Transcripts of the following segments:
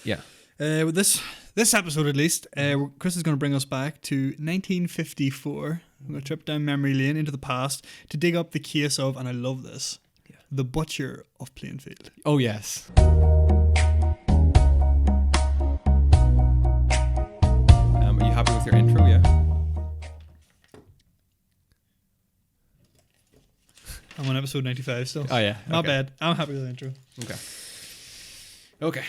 Yeah. With this episode at least, Chris is going to bring us back to 1954. We're going to trip down memory lane into the past to dig up the case of, and I love this, the butcher of Plainfield. Oh, yes. Are you happy with your intro? Yeah. I'm on episode 95 still. Oh, yeah. Not bad. I'm happy with the intro. Okay.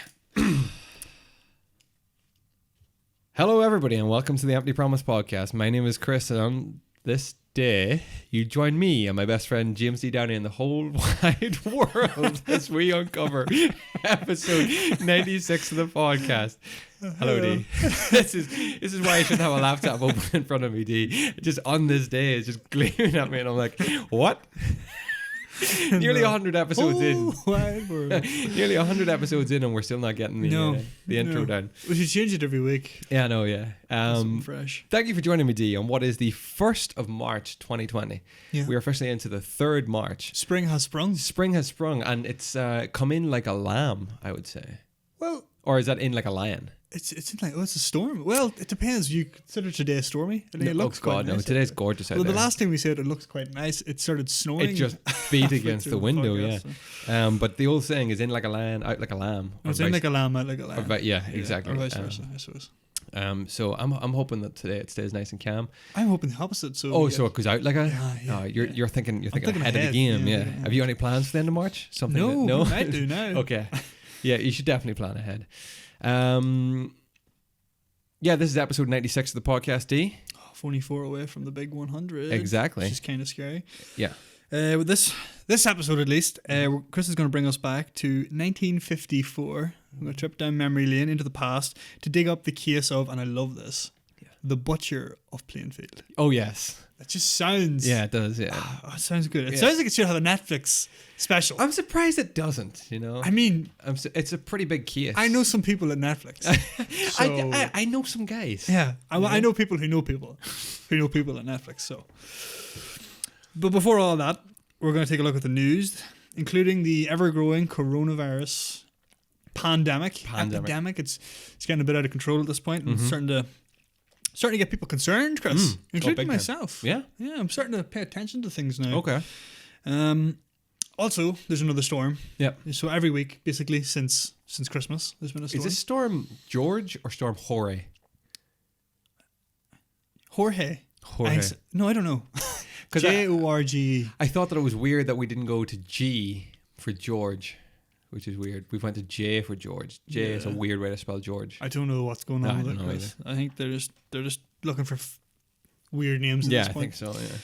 Hello, everybody, and welcome to the Empty Promise podcast. My name is Chris, and on this day, you join me and my best friend James D. Downey in the whole wide world as we uncover episode 96 of the podcast. Hello, D. This is why I shouldn't have a laptop open in front of me, D. Just on this day, it's just glaring at me, and I'm like, what? Nearly 100 episodes in. Nearly 100 episodes in, and we're still not getting the intro down. We should change it every week. Yeah, I know, yeah. Something fresh. Thank you for joining me, D, on what is the 1st of March 2020. Yeah. We are officially into the 3rd March. Spring has sprung. Spring has sprung, and it's come in like a lamb, I would say. Well, or is that in like a lion? It's in like, it's a storm. Well, it depends. You consider today stormy? I think it looks quite nice. No, today's gorgeous out there. The last time we said it looks quite nice, it started snowing. It just beat against the window, podcast, but the old saying is in like a lion, out like a lamb. It's in like a lamb, out like a lamb. Exactly. Or vice versa, I suppose. So I'm hoping that today it stays nice and calm. I'm hoping the opposite. So so it goes out like a. Yeah. You're thinking ahead of the game. Yeah. Have you any plans for the end of March? Something? No, I do now. Okay. Yeah, you should definitely plan ahead. This is episode 96 of the podcast, D. 44 away from the big 100. Exactly. Which is kind of scary. Yeah. With this episode at least, Chris is going to bring us back to 1954. We're going to trip down memory lane into the past to dig up the case of, and I love this, the butcher of Plainfield. Oh, yes. That just sounds... Yeah, it does, yeah. It sounds good. It sounds like it should have a Netflix special. I'm surprised it doesn't, you know? I mean... it's a pretty big case. I know some people at Netflix. So. I know some guys. Yeah. I know people who know people who know people at Netflix, so... But before all that, we're going to take a look at the news, including the ever-growing coronavirus epidemic. It's getting a bit out of control at this point. It's starting to get people concerned, Chris, including myself. Yeah? Yeah, I'm starting to pay attention to things now. Okay. Also, there's another storm. Yeah. So every week, basically, since Christmas, there's been a storm. Is this Storm George or Storm Jorge? Jorge. No, I don't know. George. I thought that it was weird that we didn't go to G for George, which is weird. We went to J for George. J is a weird way to spell George. I don't know what's going on with it, Chris. I think they're just looking for weird names at this point. I think so, yeah.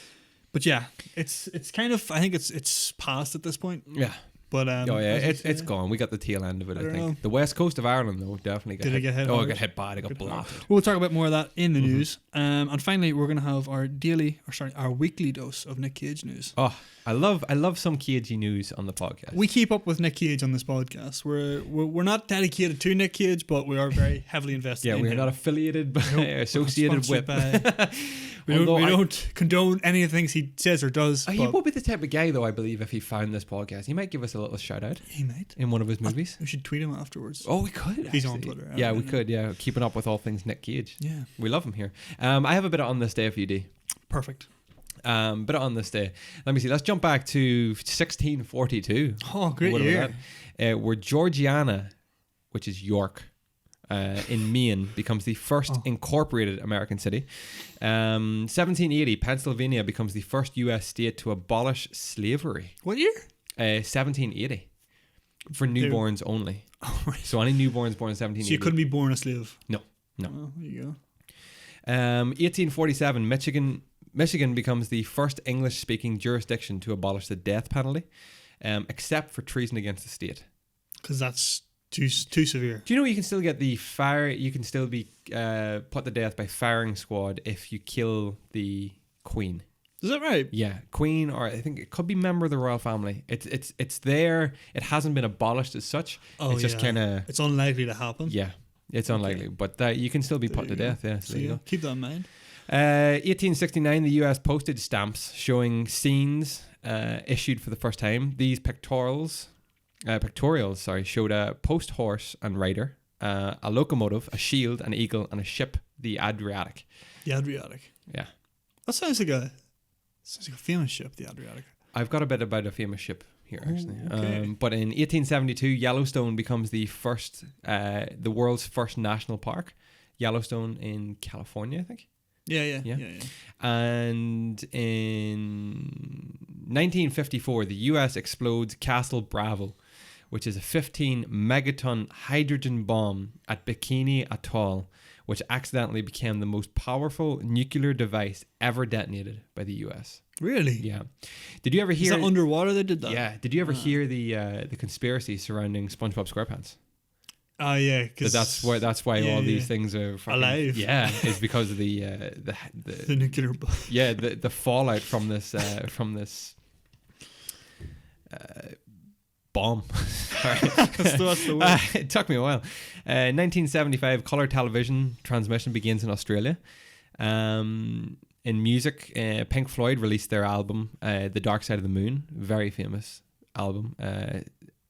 But yeah, it's kind of, I think it's past at this point. Yeah. But it's gone. We got the tail end of it, I think. Know. The west coast of Ireland, though, definitely got hit. Did it get hit? It got hit bad. It got blasted. We'll talk about more of that in the news. And finally, we're going to have our weekly dose of Nick Cage news. Oh, I love some cagey news on the podcast. We keep up with Nick Cage on this podcast. We're not dedicated to Nick Cage, but we are very heavily invested in him. We're not affiliated by associated with. We don't condone any of the things he says or does. He would be the type of guy, though, I believe, if he found this podcast. He might give us a little shout out. He might. In one of his movies. We should tweet him afterwards. Oh, we could. If he's on Twitter. Yeah, we could. Yeah, keeping up with all things Nick Cage. Yeah. We love him here. I have a bit on this day for you, D. Perfect. Bit on this day. Let me see. Let's jump back to 1642. Oh, great year. Where Georgiana, which is York, in Maine, becomes the first incorporated American city. 1780, Pennsylvania becomes the first U.S. state to abolish slavery. What year? 1780. For newborns only. Oh, right. So any newborns born in 1780. So you couldn't be born a slave? No. Oh, there you go. 1847, Michigan becomes the first English-speaking jurisdiction to abolish the death penalty, except for treason against the state. Because that's too severe. Do you know you can still get the fire? You can still be put to death by firing squad if you kill the queen. Is that right? Yeah, queen, or I think it could be member of the royal family. It's there. It hasn't been abolished as such. Oh, it's just kind of. It's unlikely to happen. Yeah, it's unlikely, but you can still be put to death. Yeah, so you keep that in mind. 1869, the U.S. postage stamps showing scenes issued for the first time. These pictorials showed a post horse and rider a locomotive, a shield, an eagle, and a ship, the Adriatic. The Adriatic. Yeah. That sounds like a famous ship, the Adriatic. I've got a bit about a famous ship here, actually. Okay. But in 1872, Yellowstone becomes the world's first national park. Yellowstone in California, I think. Yeah. And in 1954, the US explodes Castle Bravo, which is a 15 megaton hydrogen bomb at Bikini Atoll, which accidentally became the most powerful nuclear device ever detonated by the US. Really? Yeah. Did you ever hear? Is that underwater they did that? Yeah. Did you ever hear the conspiracy surrounding SpongeBob SquarePants? Oh yeah, That's why all these things are fucking, alive. Yeah, is because of the nuclear bomb. Yeah, the fallout from this bomb. That's the word. It took me a while. 1975, color television transmission begins in Australia. In music, Pink Floyd released their album, The Dark Side of the Moon, very famous album.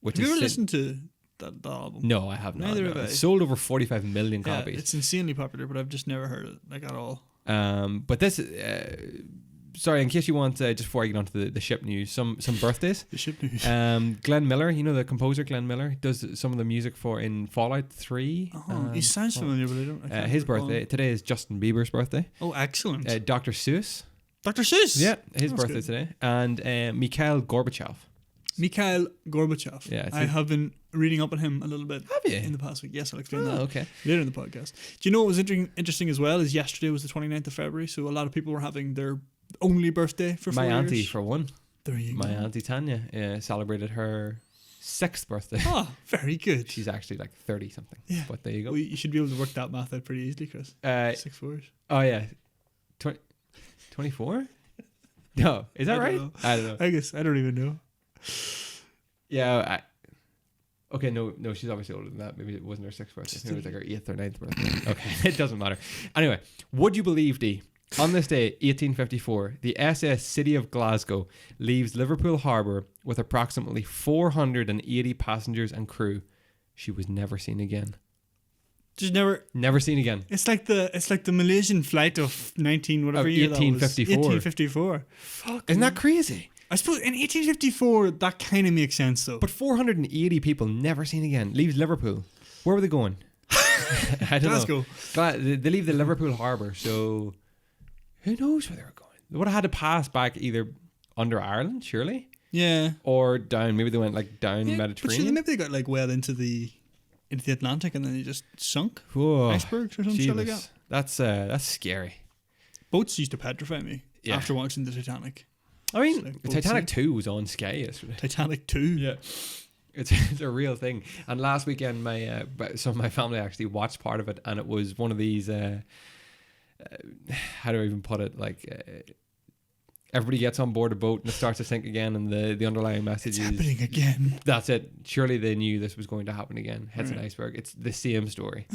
Which Have you is ever listened to that album? No, I have not. Neither no. have I. It sold over 45 million Yeah, copies. it's insanely popular, but I've just never heard it like at all. But this, sorry, in case you want, just before I get onto the ship news, some birthdays. The ship news. Glenn Miller, you know the composer Glenn Miller, does some of the music for in Fallout 3. He sounds familiar, but I can't his recall. birthday today is Justin Bieber's birthday. Oh, excellent. Dr. Seuss. Dr. Seuss. Yeah, his That's birthday good. today, and Mikhail Gorbachev. Mikhail Gorbachev. Yeah, I have been reading up on him a little bit. Have you? In the past week? Yes, I'll explain Oh, that okay. later in the podcast. Do you know what was interesting as well? Is yesterday was the 29th of February, so a lot of people were having their only birthday for 4 My years. auntie, for one. There you My go. auntie Tanya celebrated her 6th birthday. Ah, very good. She's actually like 30 something. Yeah. But there you go. Well, you should be able to work that math out pretty easily, Chris. 6 4s. Oh yeah, 24. No, is that I right? don't know. I don't know. I guess I don't even know. Yeah. Okay, no, she's obviously older than that. Maybe it wasn't her 6th birthday. Maybe it was like her 8th or 9th birthday. Okay, it doesn't matter. Anyway, would you believe, D? On this day, 1854, the SS City of Glasgow leaves Liverpool Harbour with approximately 480 passengers and crew. She was never seen again. Just never seen again. It's like the Malaysian flight of 19 whatever Of year that was. 1854. 1854. Fuck. Isn't that crazy? I suppose in 1854 that kind of makes sense though. But 480 people never seen again. Leaves Liverpool. Where were they going? I don't know. Glasgow. They leave the Liverpool harbour, so who knows where they were going? They would have had to pass back either under Ireland, surely, Yeah. or down. Maybe they went like down But Mediterranean. maybe they got like well into the Atlantic and then they just sunk. Whoa, Icebergs or some shit like Jesus. that. That's scary. Boats used to petrify me Yeah. after watching the Titanic. I mean, It's like boats Titanic sink. 2 was on Sky yesterday. Titanic 2. Yeah. It's a real thing. And last weekend, some of my family actually watched part of it, and it was one of these. How do I even put it? Like everybody gets on board a boat and it starts to sink again, and the underlying message It's is happening again. that's it. Surely they knew this was going to happen again. Hits an Right. iceberg. It's the same story.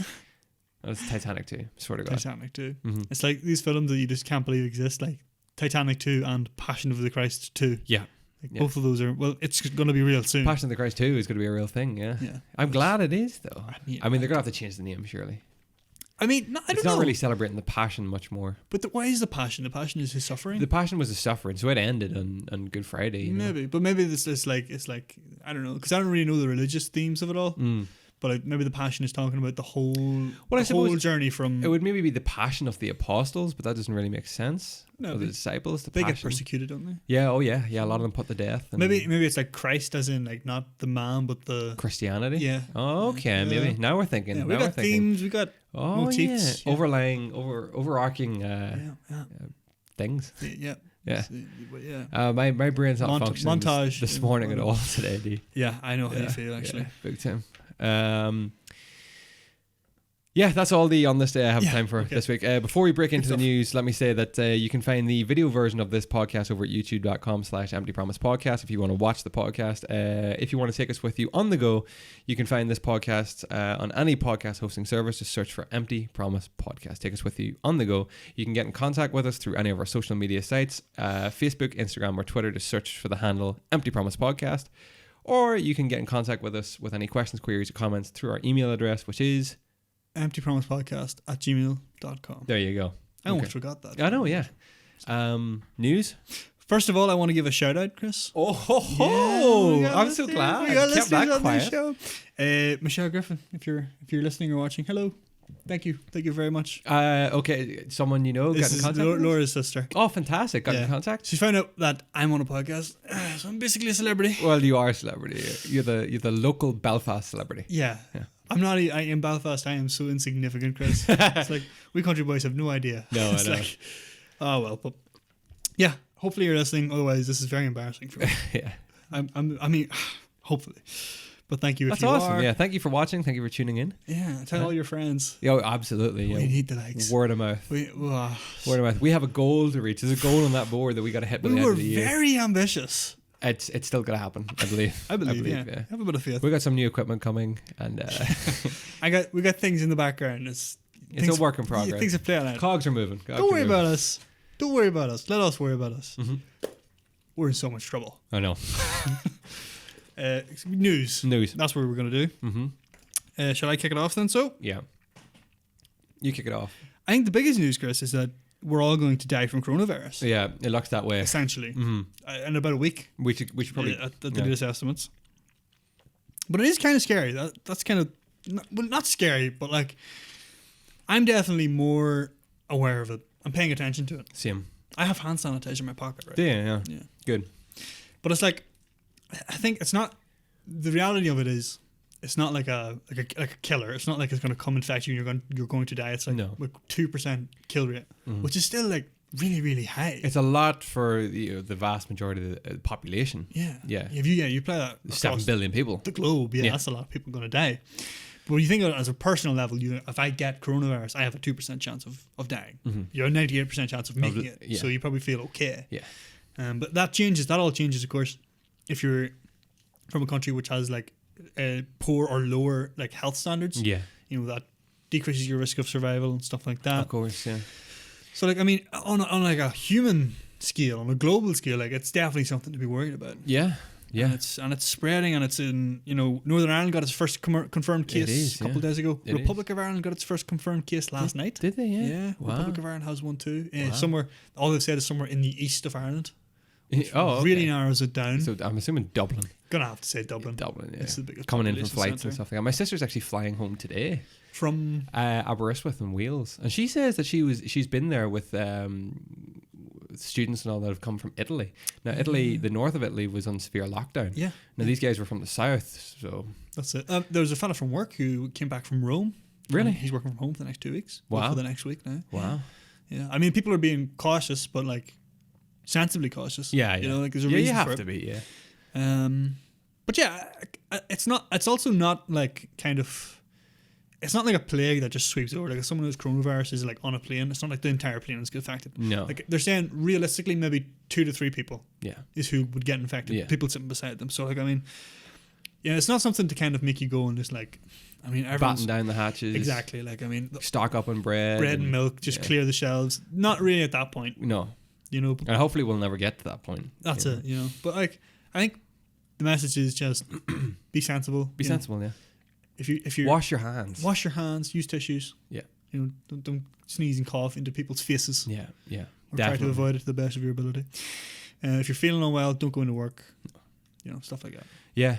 It's Titanic 2. Swear to God. Titanic 2. Mm-hmm. It's like these films that you just can't believe exist, like Titanic 2 and Passion of the Christ 2. Yeah. Like Yeah. both of those are, well, it's going to be real soon. Passion of the Christ 2 is going to be a real thing. Yeah. Yeah. I'm glad it is though. Yeah. I mean, they're going to have to change the name surely. I mean, no, I It's don't not know. really celebrating the passion much more. But why is the passion? The passion is his suffering. The passion was the suffering, so it ended on Good Friday. You know? Maybe, but maybe this is like it's like I don't know because I don't really know the religious themes of it all. Mm. But like maybe the passion is talking about the whole Well, I the whole suppose journey from It would maybe be the passion of the apostles, but that doesn't really make sense. No, Or the they- disciples, the they get passion. persecuted, don't they? Yeah, oh yeah, yeah. A lot of them put to death. And Maybe it's like Christ as in like not the man but the Christianity. yeah. Oh, okay, Yeah. maybe. Now we're thinking. Yeah, now we we're got thinking. themes, we got Oh motifs, yeah. yeah. Overarching yeah. things. Yeah. Yeah. But yeah. My brain's not functioning montage this in morning at one. all today, D. Yeah, I know how you feel actually. Yeah, big time. Yeah, that's all the on this day I have Yeah, time for okay. this week. Before we break into the stuff. news, let me say that you can find the video version of this podcast over at youtube.com/emptypromisepodcast if you want to watch the podcast. If you want to take us with you on the go, you can find this podcast on any podcast hosting service. Just search for Empty Promise Podcast. Take us with you on the go. You can get in contact with us through any of our social media sites, Facebook, Instagram, or Twitter. Just search for the handle Empty Promise Podcast. or you can get in contact with us with any questions, queries, or comments through our email address, which is emptypromisepodcast@gmail.com. there you go. I almost forgot that. I know, yeah. News? First of all, I want to give a shout out, Chris. Oh, ho, ho. I'm so glad. We got Kept listeners that on this quiet. show. Michelle Griffin, if you're listening or watching, hello. Thank you very much. Okay, someone you know got This in is contact with us? Laura's sister. Oh, fantastic. Got in contact? She found out that I'm on a podcast, so I'm basically a celebrity. Well, you are a celebrity. You're the local Belfast celebrity. Yeah. I'm not. In Belfast, I am so insignificant, Chris. It's like we country boys have no idea. No, it's I know. like, oh well, but yeah. Hopefully you're listening. Otherwise, this is very embarrassing for me. Yeah. I mean, hopefully. But thank you. That's if you awesome. Are. Yeah, thank you for watching. Thank you for tuning in. Yeah, tell all your friends. Yeah, absolutely. Yeah. We need the likes. Word of mouth. Word of mouth. We have a goal to reach. There's a goal on that board that we got to hit by the end were of the year. very ambitious. It's still gonna happen. I believe. I believe. Yeah. I have a bit of faith. We got some new equipment coming, and we got things in the background. It's a work in progress. Things are playing out. Cogs are moving. Don't worry about us. Don't worry about us. Let us worry about us. Mm-hmm. We're in so much trouble. I know. News. That's what we're going to do. Mm-hmm. Shall I kick it off then? So yeah, you kick it off. I think the biggest news, Chris, is that we're all going to die from coronavirus. Yeah, it looks that way. Essentially, in about a week. We should probably at the latest estimates. But it is kind of scary. That's kind of not scary, but like I'm definitely more aware of it. I'm paying attention to it. Same. I have hand sanitizer in my pocket, right? Yeah. Good. But it's like, I think it's not. The reality of it is, it's not like a killer. It's not like it's going to come infect you and you're going to die. It's like 2% kill rate, which is still like really, really high. It's a lot for the vast majority of the population. Yeah. You play that 7 billion people. The globe. Yeah, that's a lot of people going to die. But when you think of it as a personal level, if I get coronavirus, I have a 2% chance of dying. Mm-hmm. You have a 98% chance of making it. Yeah. So you probably feel okay. Yeah. But that changes. That all changes, of course, if you're from a country which has like poor or lower like health standards. Yeah. That decreases your risk of survival and stuff like that. Of course, yeah. So like, I mean, on like a human scale, on a global scale, like it's definitely something to be worried about. Yeah. Yeah, and it's spreading, and it's in Northern Ireland got its first confirmed case a couple of days ago. Republic of Ireland got its first confirmed case last night. Did they? Yeah. Wow. Republic of Ireland has one too. Wow. Somewhere, all they've said is somewhere in the east of Ireland. Okay. Really narrows it down. So I'm assuming Dublin. Gonna have to say Dublin. Dublin, yeah. It's the biggest coming in from population flights centre. and stuff like that. My sister's actually flying home today from Aberystwyth in Wales, and she says that she's been there with students and all that have come from Italy. Now, Italy, the north of Italy, was on severe lockdown. Yeah. Now, these guys were from the south, so... That's it. There was a fella from work who came back from Rome. Really? He's working from home for the next 2 weeks. Wow. For the next week now. Wow. Yeah. I mean, people are being cautious, but like sensibly cautious. Yeah. Like there's a reason you have for it. to be, yeah. But yeah, it's also not like kind of... It's not like a plague that just sweeps over. Like if someone who's coronavirus is like on a plane, it's not like the entire plane is affected. No. Like they're saying realistically maybe 2 to 3 people is who would get infected. Yeah. People sitting beside them. So like, I mean, it's not something to kind of make you go and just like, I mean, everyone's... Batten down the hatches. Exactly. Like, I mean... Stock up on bread. Bread and milk, just clear the shelves. Not really at that point. No. And hopefully we'll never get to that point. That's it, But like, I think the message is just be sensible. Be sensible, yeah. If you wash your hands, use tissues. Yeah. Don't sneeze and cough into people's faces. Yeah. Or try to avoid it to the best of your ability. If you're feeling unwell, don't go into work. Stuff like that. Yeah,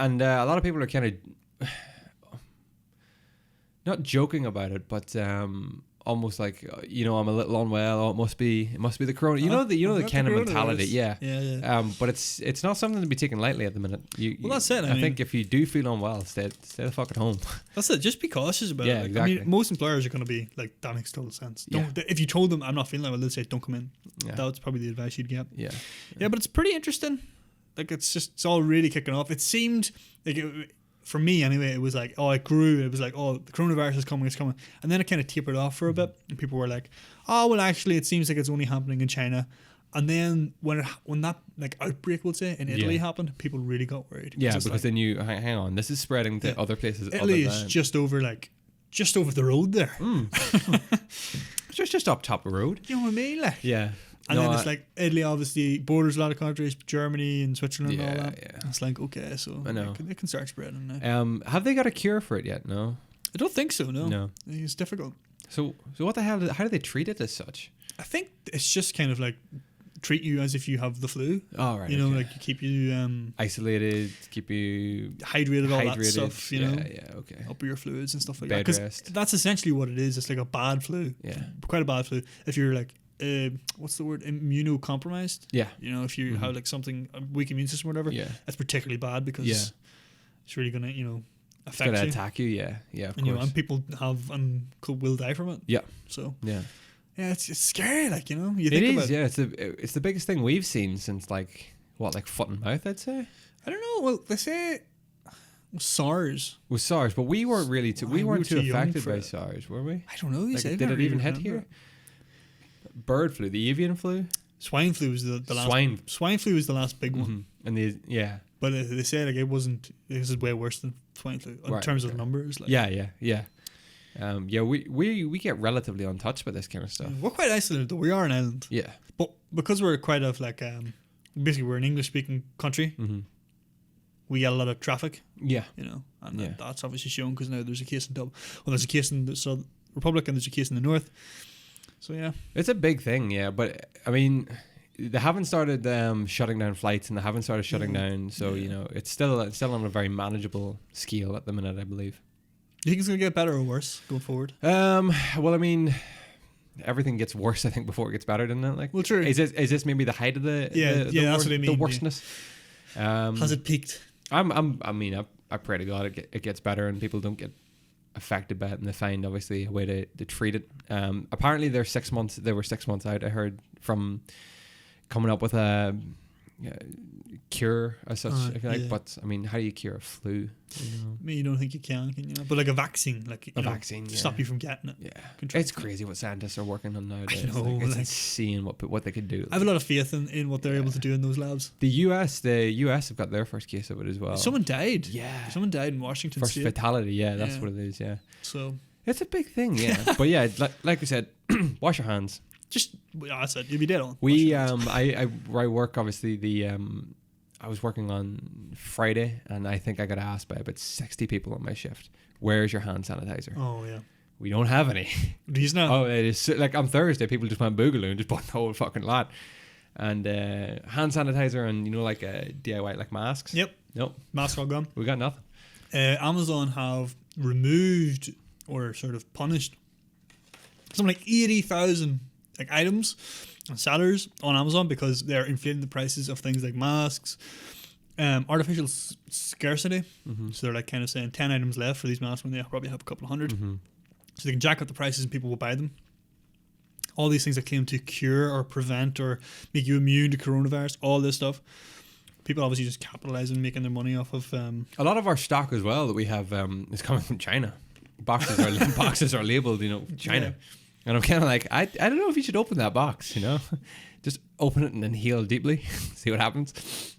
and a lot of people are kind of not joking about it, but almost like I'm a little unwell. Oh, it must be the corona. The kind of mentality. Yeah. But it's not something to be taken lightly at the minute. That's it. I think if you do feel unwell, stay the fuck at home. That's it. Just be cautious about it. Yeah, exactly. I mean, most employers are going to be like, that makes total sense. If you told them I'm not feeling well, they'll say don't come in. Yeah. That's probably the advice you'd get. Yeah. Yeah, but it's pretty interesting. Like it's all really kicking off. It seemed like for me anyway, it was like, it grew. It was like, the coronavirus is coming, it's coming. And then it kind of tapered off for a bit. And people were like, well, actually, it seems like it's only happening in China. And then when that like outbreak, we'll say, in Italy happened, people really got worried. Yeah, because then you, hang on, this is spreading to other places. Italy is just over the road there. Just up top of the road. You know what I mean? Like, yeah. And then it's like Italy obviously borders a lot of countries, Germany and Switzerland and all that. Yeah. It's like, okay, so I know. they can start spreading now. Have they got a cure for it yet? No. I don't think so, no. No. I think it's difficult. So what the hell? How do they treat it as such? I think it's just kind of like treat you as if you have the flu. Oh, right. You know, okay. like keep you isolated, keep you hydrated, all that stuff, you know. Yeah, okay. Up your fluids and stuff like Bed that. 'Cause rest. that's essentially what it is. It's like a bad flu. Yeah. Quite a bad flu. If you're like, what's the word? Immunocompromised. Yeah. You know, if you have like something, a weak immune system or whatever, Yeah. that's particularly bad because it's really going to, you know, It's affect gonna you. attack you. Yeah. Yeah. Of And, course. you know, and people will die from it. Yeah. So, Yeah. yeah, it's scary, like, you know. You It think is. about Yeah. It's the biggest thing we've seen since like foot and mouth. I'd say. I don't know. Well, they say SARS. With SARS, but we weren't really too. We we weren't were too too young affected for by it. SARS, were we? I don't know. Like, did it even hit here? Bird flu, the avian flu, Swine flu was the last. Swine. Swine flu was the last big one. and But they say like it wasn't. This is way worse than swine flu in Right, terms of okay. numbers. Like, yeah. We get relatively untouched by this kind of stuff. we're quite isolated though. We are an island, Yeah. but because we're quite of like basically we're an English speaking country. Mm-hmm. We get a lot of traffic, Yeah. you know, and Yeah. that's obviously shown because now there's a case in Dublin. Well, there's a case in the South Republic and there's a case in the North. So yeah, It's a big thing, yeah. But I mean, they haven't started shutting down flights, and they haven't started shutting down. So Yeah. you know, it's still on a very manageable scale at the minute, I believe. do you think it's gonna get better or worse going forward? Well, I mean, everything gets worse, I think, before it gets better, doesn't it? Like, Well, true. is this maybe the height of the Yeah, that's what I mean, the yeah. worstness? Has it peaked? I pray to God it gets better and people don't get affected by it, and they find obviously a way to treat it. Apparently they were 6 months out, I heard, from coming up with a cure as such, if you like. yeah. But I mean, how do you cure a flu? You know? I mean, you don't think you can you? But like a vaccine, like A vaccine, to yeah. stop you from getting it. Yeah, Control it's it. crazy what scientists are working on nowadays. know, It's like- insane what they could do. I have a lot of faith in what they're able to do in those labs. The US have got their first case of it as well. Someone died. Yeah. Someone died in Washington First State. fatality, yeah, that's Yeah. what it is, yeah. So It's a big thing, yeah. But yeah, like we said, wash your hands. just that's it. You'll be dead on. We where I work, obviously I was working on Friday, and I think I got asked by about 60 people on my shift, "Where's your hand sanitizer?" Oh yeah. We don't have any. These now. Oh, it is like on Thursday, people just went boogaloo and just bought the whole fucking lot. And hand sanitizer and like DIY like masks. Yep. Nope, Mask all gone. we got nothing. Amazon have removed or sort of punished something like 80,000 like items and sellers on Amazon because they're inflating the prices of things like masks, artificial scarcity. Mm-hmm. So they're like kind of saying 10 items left for these masks when they probably have a couple of hundred. Mm-hmm. So they can jack up the prices and people will buy them. All these things that claim to cure or prevent or make you immune to coronavirus, all this stuff. People obviously just capitalizing, making their money off of. A lot of our stock as well that we have is coming from China. Boxes are labeled, China. Yeah. And I'm kind of like, I don't know if you should open that box, just open it and inhale deeply, see what happens.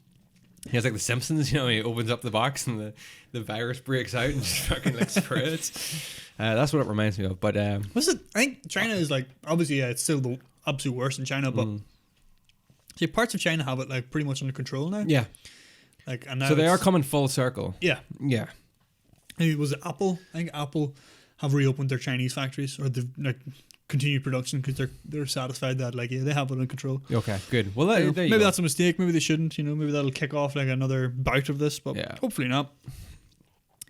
It's like the Simpsons, he opens up the box and the virus breaks out and just fucking like spreads. That's what it reminds me of. But What's it? I think China is like obviously it's still the absolute worst in China, but see parts of China have it like pretty much under control now. yeah, Like and now so they are it's- coming full circle. Yeah, Yeah, was it Apple? I think Apple have reopened their Chinese factories or they've like continued production because they're satisfied that like they have it under control. okay, good. Well, there you Maybe go. that's a mistake. Maybe they shouldn't. Maybe that'll kick off like another bout of this, but Yeah. hopefully not.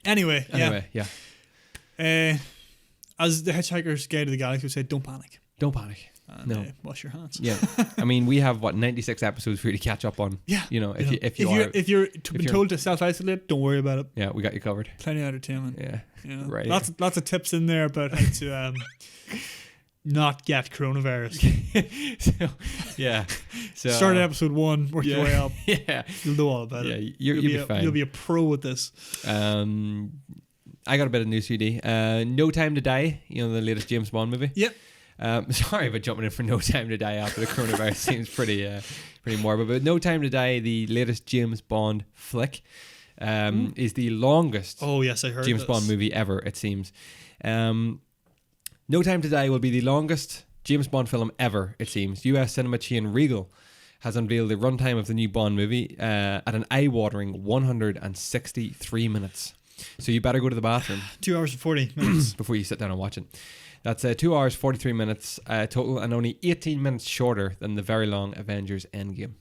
Anyway, Yeah. As the Hitchhiker's Guide to the Galaxy would say, don't panic. Don't panic. And, No. wash your hands. Yeah, I mean, we have 96 episodes for you to catch up on. Yeah. If you're if you're told to self isolate, don't worry about it. yeah, we got you covered. Plenty of entertainment. Yeah, right. Lots of tips in there about how to not get coronavirus. so, yeah. So Start at episode 1, work your way up. Yeah, You'll know all about yeah. it. You'll be fine. You'll be a pro at this. I got a bit of news for you, D. No Time to Die. The latest James Bond movie. Yep. Sorry about jumping in for No Time to Die after the coronavirus. Seems pretty morbid. But No Time to Die, the latest James Bond flick, is the longest Oh yes, I heard James this. Bond movie ever, it seems. No Time to Die will be the longest James Bond film ever, it seems. US cinema chain Regal has unveiled the runtime of the new Bond movie at an eye-watering 163 minutes. So you better go to the bathroom 2 hours and 40 minutes before you sit down and watch it. That's 2 hours, 43 minutes total, and only 18 minutes shorter than the very long Avengers Endgame.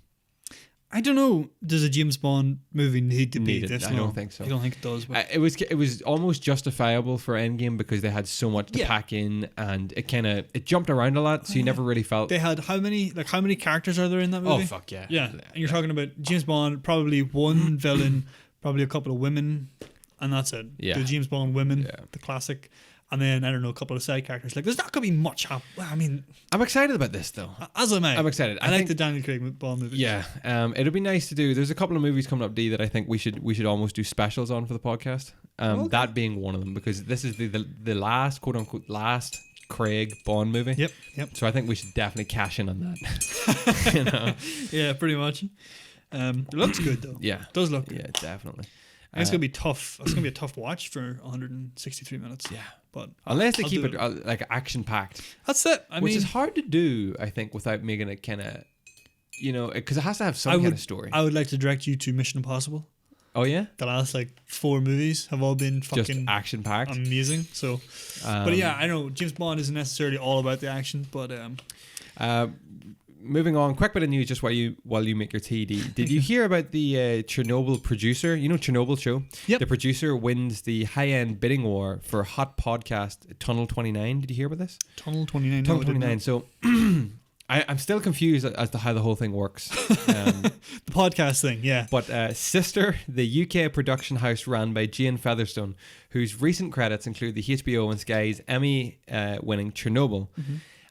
I don't know. Does a James Bond movie need to be this long? I don't think so. I don't think it does. But It was almost justifiable for Endgame because they had so much to pack in, and it jumped around a lot, so you never really felt. They had how many characters are there in that movie? Oh fuck yeah! Yeah, and you're talking about James Bond, probably one villain, probably a couple of women, and that's it. Yeah, the James Bond women, the classic. And then, I don't know, a couple of side characters. Like, there's not going to be much I mean... I'm excited about this, though. As am I. I'm excited. I like the Daniel Craig Bond movies. Yeah. It'll be nice to do. There's a couple of movies coming up, D, that I think we should almost do specials on for the podcast. Okay. That being one of them, because this is the last, quote-unquote, last Craig Bond movie. Yep. So I think we should definitely cash in on that. You know? Yeah, pretty much. It looks good, though. Yeah. It does look good. Yeah, definitely. It's going to be tough. It's going to be a tough watch for 163 minutes. Yeah. But unless they keep it like action packed. That's it. Which is hard to do, I think, without making it kind of, because it has to have some kind of story. I would like to direct you to Mission Impossible. Oh, yeah? The last 4 movies have all been fucking just action packed. Amazing. So, but yeah, I know James Bond isn't necessarily all about the action, but moving on, quick bit of news just while you make your TD. Did you hear about the Chernobyl producer? You know Chernobyl show? Yep. The producer wins the high-end bidding war for hot podcast Tunnel 29. Did you hear about this? Tunnel 29. Tunnel 29. So I'm still confused as to how the whole thing works. The podcast thing, yeah. But Sister, the UK production house ran by Jane Featherstone, whose recent credits include the HBO and Sky's Emmy-winning Chernobyl,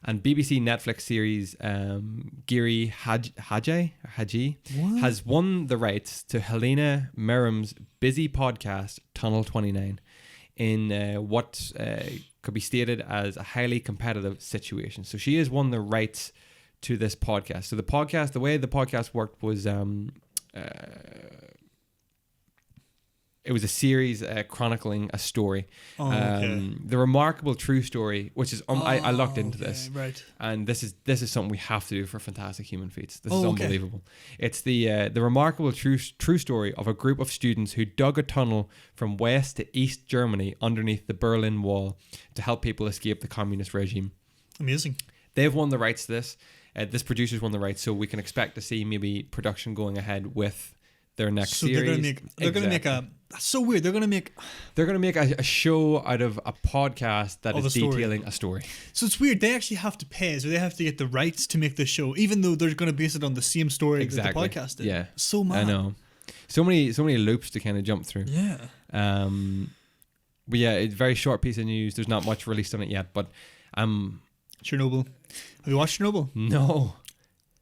and BBC Netflix series Giri Haji has won the rights to Helena Merrim's busy podcast Tunnel 29 in what could be stated as a highly competitive situation. So she has won the rights to this podcast. So the way the podcast worked was it was a series chronicling a story. The remarkable true story, which is I looked into this, right? And this is something we have to do for Fantastic Human Feats. This is unbelievable. It's the remarkable true story of a group of students who dug a tunnel from West to East Germany underneath the Berlin Wall to help people escape the communist regime. Amazing. They've won the rights to this. This producer's won the rights, so we can expect to see maybe production going ahead with their next series. They're going to make a. That's so weird. They're going to make a show out of a podcast that is detailing a story. So it's weird. They actually have to pay, so they have to get the rights to make the show, even though they're going to base it on the same story that the podcast did. Yeah, so mad. I know. So many loops to kind of jump through. Yeah. But yeah, it's a very short piece of news. There's not much released on it yet, but Chernobyl. Have you watched Chernobyl? No.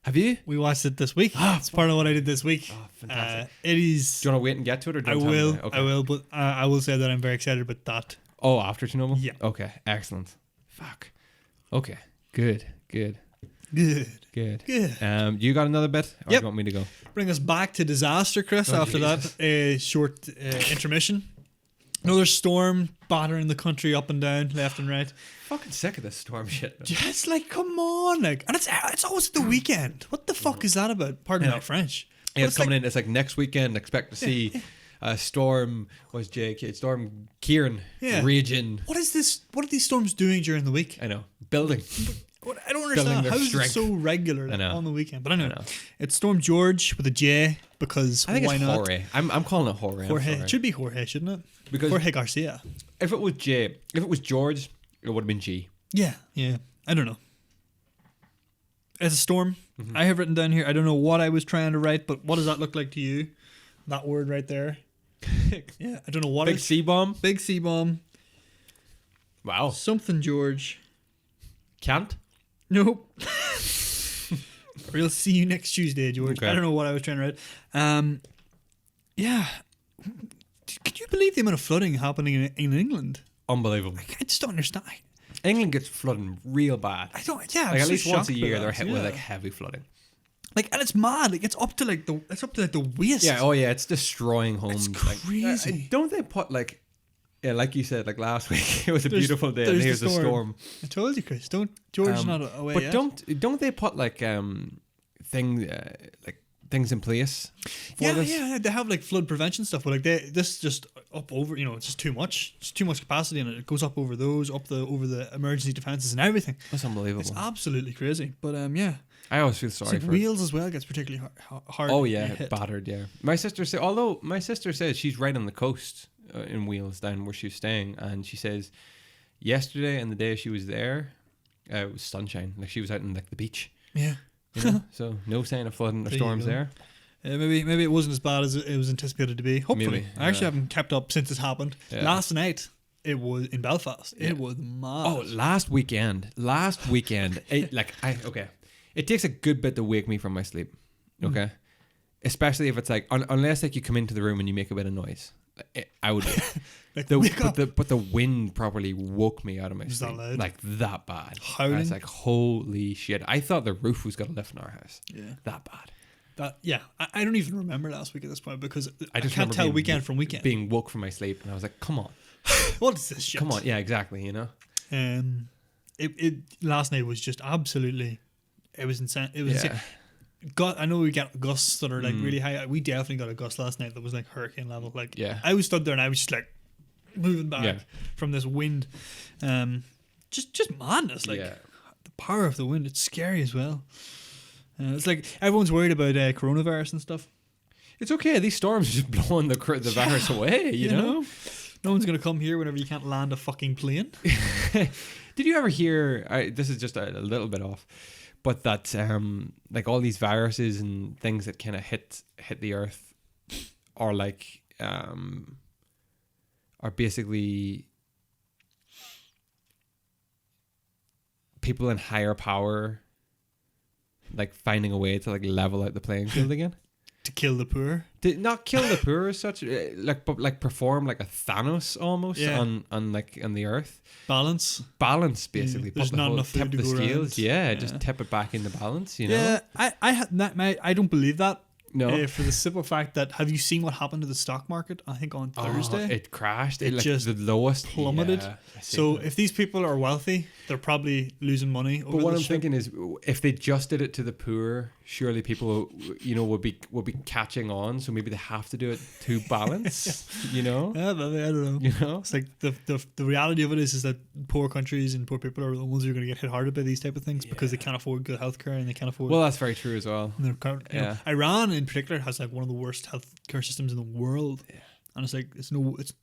Have you? We watched it this week. It's part of what I did this week. Oh, fantastic. It is. Do you want to wait and get to it, or do you want I to will. tell me? Okay. I will, but I will say that I'm very excited about that. Oh, after Chernobyl? Yeah. Okay, excellent. Fuck. Okay, good. Good. You got another bit, or do you want me to go? Bring us back to disaster, Chris. After Jesus. that, a short intermission. Another storm battering the country up and down, left and right. Fucking sick of this storm shit. Just come on, and it's always the weekend. What the fuck is that about? Pardon my French. Yeah, it's coming in. It's like next weekend. Expect to see storm. Storm Kieran raging. What is this? What are these storms doing during the week? I know, building. I don't understand. How is it so regular on the weekend? But anyway, it's Storm George with a J because I think why it's not? Jorge. I'm calling it Jorge. It should be Jorge, shouldn't it? Because Jorge Garcia. If it was George, it would have been G. Yeah. I don't know. It's a storm. I have written down here. I don't know what I was trying to write, but what does that look like to you? That word right there. Yeah, I don't know what. Big C bomb. Big C bomb. Wow. Something George. Can't. Nope. We'll see you next Tuesday, George. Okay. I don't know what I was trying to write. Yeah. Can you believe the amount of flooding happening in England? Unbelievable. I just don't understand. England gets flooding real bad. I don't. Yeah, like I'm at so least once a shocked by year that. they're hit with heavy flooding. And it's mad. It's up to the waist. Yeah. Oh yeah. It's destroying homes. It's crazy. Don't they put Yeah, like you said, like last week, it was a beautiful day, and there's here's the a storm. I told you, Chris. George's not away But yet. don't they put like things in place for this? Yeah, they have like flood prevention stuff, but like this just up over, it's just too much. It's too much capacity, and it goes up over those, over the emergency defenses and everything. That's unbelievable. It's absolutely crazy. But yeah, I always feel sorry for Wales as well gets particularly hard. Oh yeah, hit. battered. Yeah, my sister says she's right on the coast in Wales, down where she's staying, and she says yesterday and the day she was there, it was sunshine. Like she was out in like the beach. Yeah. So no sign of flooding or storms there. Maybe it wasn't as bad as it was anticipated to be. Hopefully, Maybe, I actually haven't kept up since it's happened. Yeah. Last night it was in Belfast. Yeah. It was mad. Oh, last weekend, it takes a good bit to wake me from my sleep. Okay, especially if it's like unless like you come into the room and you make a bit of noise. I would. Like, but the wind probably woke me out of my sleep. That loud? Like that bad. Howling? I was like, holy shit! I thought the roof was gonna lift in our house. Yeah, that bad. I don't even remember last week at this point because I just can't remember tell being weekend from weekend. Being woke from my sleep, and I was like, come on, what is this shit? come on, yeah, exactly. It last night was just absolutely. It was insane. It was Yeah. insane. I know we got gusts that are like really high. We definitely got a gust last night that was like hurricane level. Like, Yeah. I was stood there and I was just like moving back from this wind. Just madness. Like the power of the wind. It's scary as well. It's like everyone's worried about coronavirus and stuff. It's okay. These storms are just blowing the virus away. You know? No one's gonna come here whenever you can't land a fucking plane. Did you ever hear? This is just a little bit off, but that like all these viruses and things that kind of hit the earth are like are basically people in higher power like finding a way to like level out the playing field again. To kill the poor. To not kill the poor as such, but like perform like a Thanos almost on the earth. Balance Basically. There's not enough food tip to the go scales. around. Yeah, just tip it back into balance. You know. Yeah, I don't believe that. No. For the simple fact that, have you seen what happened to the stock market? I think on Thursday it crashed. It Like just the lowest plummeted. Yeah, I see so that. if these people are wealthy, they're probably losing money. But what I'm thinking is, if they just did it to the poor, surely people, would be catching on. So maybe they have to do it to balance. Yeah, maybe, I don't know. It's like the reality of it is that poor countries and poor people are the ones who are going to get hit harder by these type of things because they can't afford good healthcare and they can't afford. Well, that's very true as well. Iran in particular has like one of the worst healthcare systems in the world. Yeah. And it's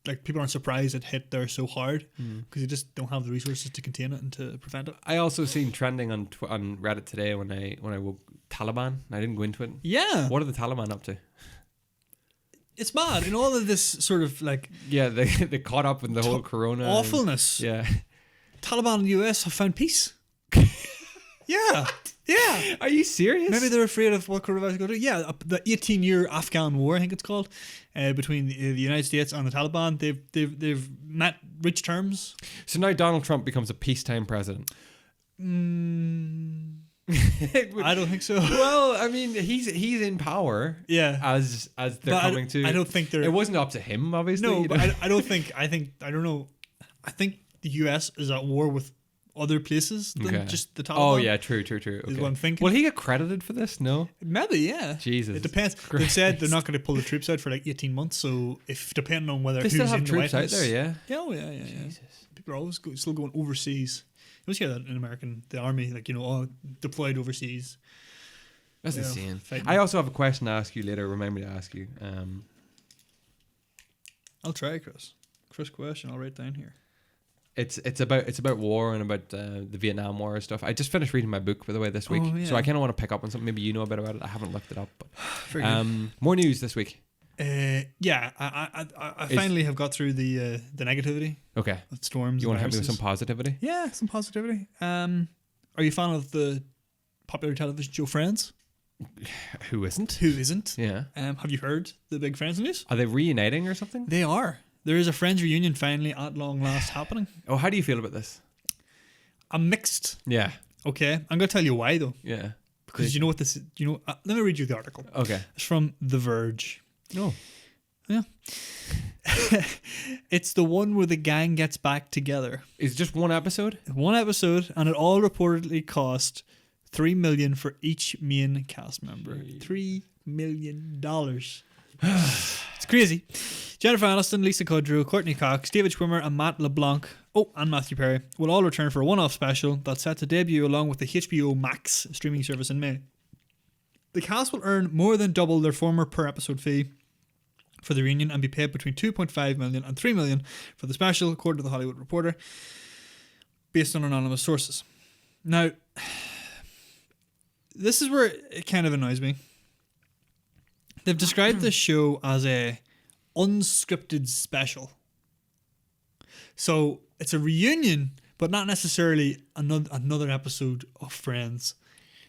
like people aren't surprised it hit there so hard because they just don't have the resources to contain it and to prevent it. I also seen trending on Reddit today when I woke Taliban. I didn't go into it. Yeah. What are the Taliban up to? It's mad. In all of this sort of like they caught up in the whole corona awfulness. Taliban in the US have found peace. Yeah. Are you serious? Maybe they're afraid of what coronavirus is going to do. Yeah, the 18-year Afghan war, I think it's called, between the United States and the Taliban. They've reached terms. So now Donald Trump becomes a peacetime president. I don't think so. Well, I mean, he's in power. Yeah, as they're coming to. I don't think they're. It wasn't up to him, obviously. No, but I don't think. I don't know. I think the US is at war with other places than just the Taliban. Oh yeah, true. Okay. Is what I'm thinking. Will he get credited for this? No. Maybe, yeah. Jesus. It depends. Christ. They've said they're not going to pull the troops out for like 18 months. So if depending on whether they still who's have in troops the White out House, there, yeah. Yeah. Jesus. People are always still going overseas. You always hear that in the army, like deployed overseas. That's insane. Fighting. I also have a question to ask you later. Remind me to ask you. I'll try, Chris. Chris question. I'll write down here. It's about war and about the Vietnam War and stuff. I just finished reading my book, by the way, this week, so I kind of want to pick up on something. Maybe you know a bit about it. I haven't looked it up, but more news this week. I finally have got through the negativity. Okay. Of storms. You want to help me with viruses. some positivity? Yeah, some positivity. Are you a fan of the popular television show Friends? Who isn't? Who isn't? Yeah. Have you heard the big Friends news? Are they reuniting or something? They are. There is a Friends reunion finally at long last happening. Oh, how do you feel about this? I'm mixed. Yeah. Okay, I'm going to tell you why though. Yeah. Because you know what this is. Let me read you the article. Okay. It's from The Verge. No. Yeah. It's the one where the gang gets back together. Is it just one episode? One episode, and it all reportedly cost $3 million for each main cast member. $3 million. It's crazy. Jennifer Aniston, Lisa Kudrow, Courtney Cox, David Schwimmer, and Matt LeBlanc, and Matthew Perry will all return for a one-off special that's set to debut along with the HBO Max streaming service in May. The cast will earn more than double their former per-episode fee for the reunion and be paid between $2.5 million and $3 million for the special, according to The Hollywood Reporter, based on anonymous sources. Now, this is where it kind of annoys me. They've described this show as a unscripted special. So it's a reunion, but not necessarily another episode of Friends.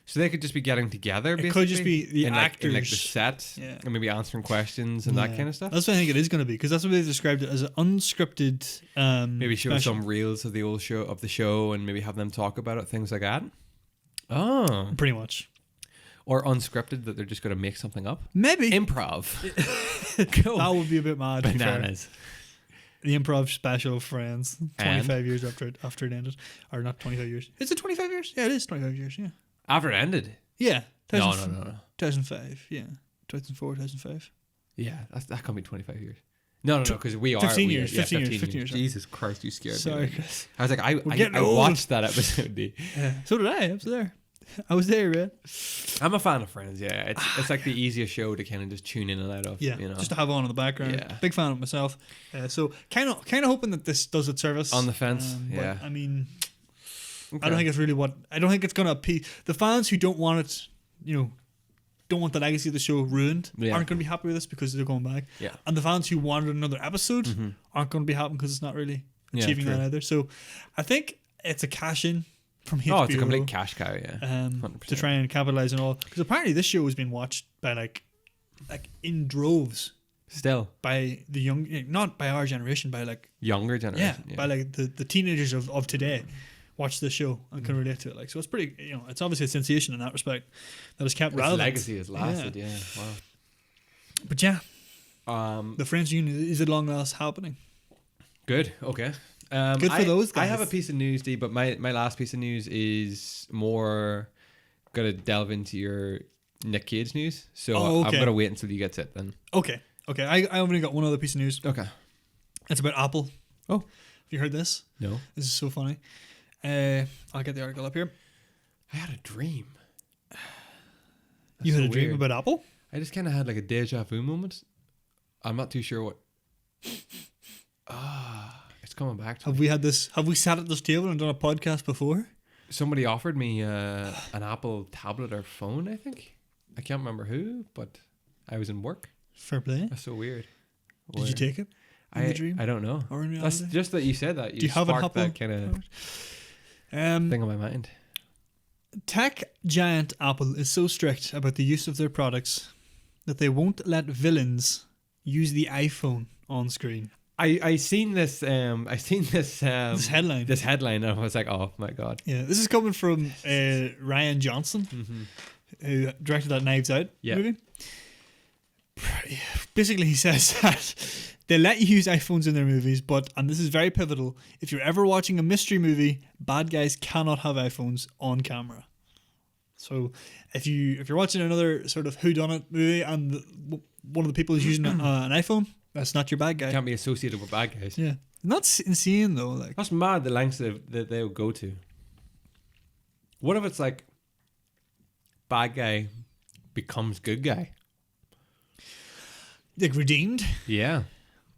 So they could just be getting together, basically? It could just be the actors. In like the set, and maybe answering questions and that kind of stuff? That's what I think it is going to be, because that's what they've described it as an unscripted maybe show special. some reels of the old show, of the show, and maybe have them talk about it, things like that? Oh. Pretty much. Or unscripted, that they're just going to make something up? Maybe. Improv. Cool. That would be a bit mad. Bananas. The improv special of Friends, 25 years after it ended. Or not 25 years. Is it 25 years? Yeah, it is 25 years, yeah. After it ended? Yeah. No. 2005, yeah. 2004, 2005. Yeah, that can't be 25 years. No, because we are. 15 we years. Are, 15 years. Jesus Christ, you scared Sorry, me. Chris. I was like, I old. watched that episode. Yeah. So did I. I was there. Man. I'm a fan of Friends, yeah. It's like the easiest show to kind of just tune in and out of. Yeah, you know? just to have on in the background. Yeah. Big fan of myself. So kind of hoping that this does its service. On the fence, yeah. But, I mean, Okay. I don't think it's really I don't think it's going to appeal. The fans who don't want it, don't want the legacy of the show ruined, aren't going to be happy with this because they're going back. Yeah. And the fans who wanted another episode aren't going to be happy because it's not really achieving that either. So I think it's a cash in from HBO. Oh, it's a complete cash cow, yeah. 100%. To try and capitalize on all. Because apparently this show has been watched by like in droves. Still. By the young, not by our generation, by like younger generation. Yeah, by like the teenagers of today watch this show and can relate to it. Like, so it's pretty, it's obviously a sensation in that respect that has kept relevant. Its legacy has lasted, yeah. Wow. But yeah, the Friends reunion is at long last happening. Good. Okay. Good for those guys. I have a piece of news, D, but my last piece of news is more gonna delve into your Nick Cage news. So I'm gonna wait until you get to it then. Okay. I only got one other piece of news. Okay. It's about Apple. Oh. Have you heard this? No. This is so funny. I'll get the article up here. I had a dream. You had a dream about Apple? I just kind of had like a deja vu moment. I'm not too sure what. It's coming back to me. Have we sat at this table and done a podcast before? Somebody offered me an Apple tablet or phone, I think. I can't remember who, but I was in work. Fair play. That's so weird. Did you take it? In the dream? I don't know. Or in That's reality? just that you said that. Do you have an Apple? That kind of thing on my mind. Tech giant Apple is so strict about the use of their products that they won't let villains use the iPhone on screen. I seen this this headline. This headline, and I was like, oh my god. Yeah, this is coming from Ryan Johnson, who directed that Knives Out movie. Basically, he says that they let you use iPhones in their movies, but, and this is very pivotal, if you're ever watching a mystery movie, bad guys cannot have iPhones on camera. So if you're watching another sort of whodunit movie and one of the people is using an iPhone, that's not your bad guy. Can't be associated with bad guys. Yeah, that's insane though. Like, that's mad. The lengths that they would go to. What if it's like bad guy becomes good guy? Like redeemed? Yeah,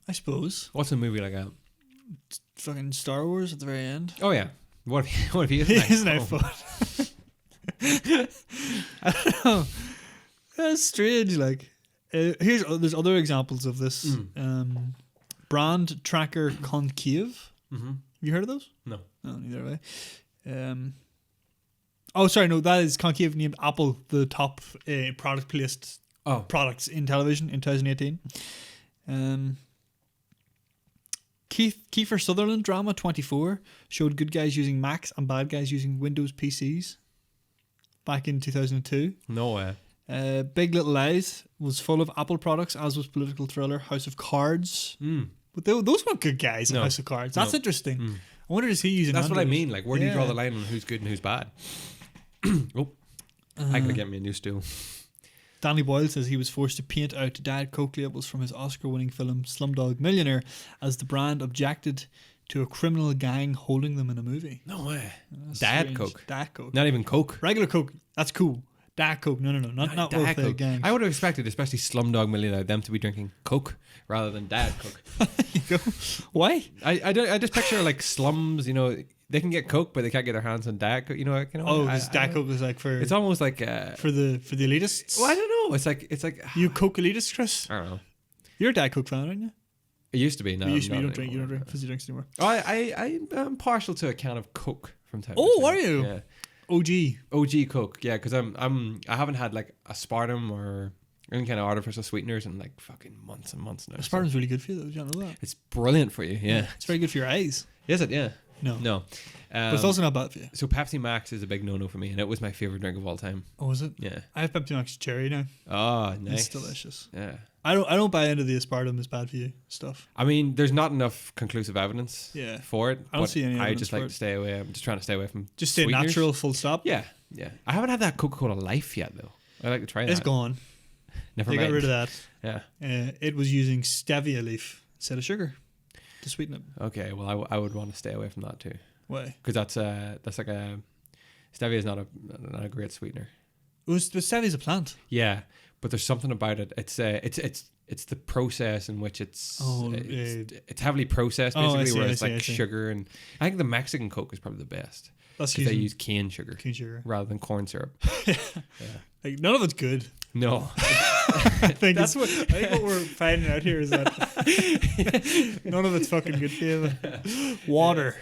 I suppose. What's a movie like that? Fucking Star Wars at the very end. Oh yeah. What if he is an iPhone? I don't know. That's strange. Like, there's other examples of this. Brand tracker concave. Have you heard of those? No. No, neither have I. Oh, sorry, no, that is concave named Apple, the top product placed products in television in 2018. Kiefer Sutherland drama 24 showed good guys using Macs and bad guys using Windows PCs back in 2002. No way. Big Little Lies was full of Apple products, as was political thriller House of Cards. But those weren't good guys in No. House of Cards. That's No. interesting. Mm. I wonder is he using That's what I Android? mean. Like, where do you draw Yeah. the line on who's good and who's bad? Oh, I gotta get me a new stool. Danny Boyle says he was forced to paint out Diet Coke labels from his Oscar-winning film Slumdog Millionaire as the brand objected to a criminal gang holding them in a movie. No way. That's Diet strange. Coke. Diet Coke. Not even Coke. Regular Coke. That's cool. Diet Coke. No. Not Diet with the Coke. gang. I would have expected, especially Slumdog Millionaire, them to be drinking Coke rather than Diet Coke. There you go. Why? I just picture like slums, you know, they can get Coke, but they can't get their hands on Diet Coke. You know. Oh, because Diet Coke is like for It's almost like for the elitists. well, I don't know. It's like You Coke elitist, Chris? I don't know. You're a Diet Coke fan, aren't you? It used to be. No, you used to be. not You don't anymore. drink fizzy drinks anymore. Oh, I'm partial to a can of Coke from time. Oh, to time. are you? Yeah. OG. OG Coke, yeah, because I haven't had like aspartame or any kind of artificial sweeteners in like fucking months and months now. Aspartame's really good for you, though. Do you know that? It's brilliant for you, yeah. It's very good for your eyes. Is it? Yeah. No. No. But it's also not bad for you. So Pepsi Max is a big no-no for me, and it was my favorite drink of all time. Oh, is it? Yeah. I have Pepsi Max Cherry now. Oh, nice. It's delicious. Yeah. I don't buy into the aspartame is bad for you stuff. I mean, there's not enough conclusive evidence Yeah. for it. I don't but see any I evidence just for like it. to stay away. I'm just trying to stay away from Just stay sweeteners. natural, full stop. Yeah. Yeah. I haven't had that Coca-Cola Life yet, though. I'd like to try that. It's gone. Never They mind. got rid of that. Yeah. It was using stevia leaf instead of sugar to sweeten it. Okay. Well, I would want to stay away from that too. Why? Because that's like a stevia is not a great sweetener. The stevia's a plant. Yeah, but there's something about it. It's the process in which it's heavily processed Oh, I basically, see, where I it's see, like I see. sugar, and I think the Mexican Coke is probably the best That's because they using use cane sugar cane sugar. rather than corn syrup. Like none of it's good. No, I think what we're finding out here is that none of it's fucking good for you. Water.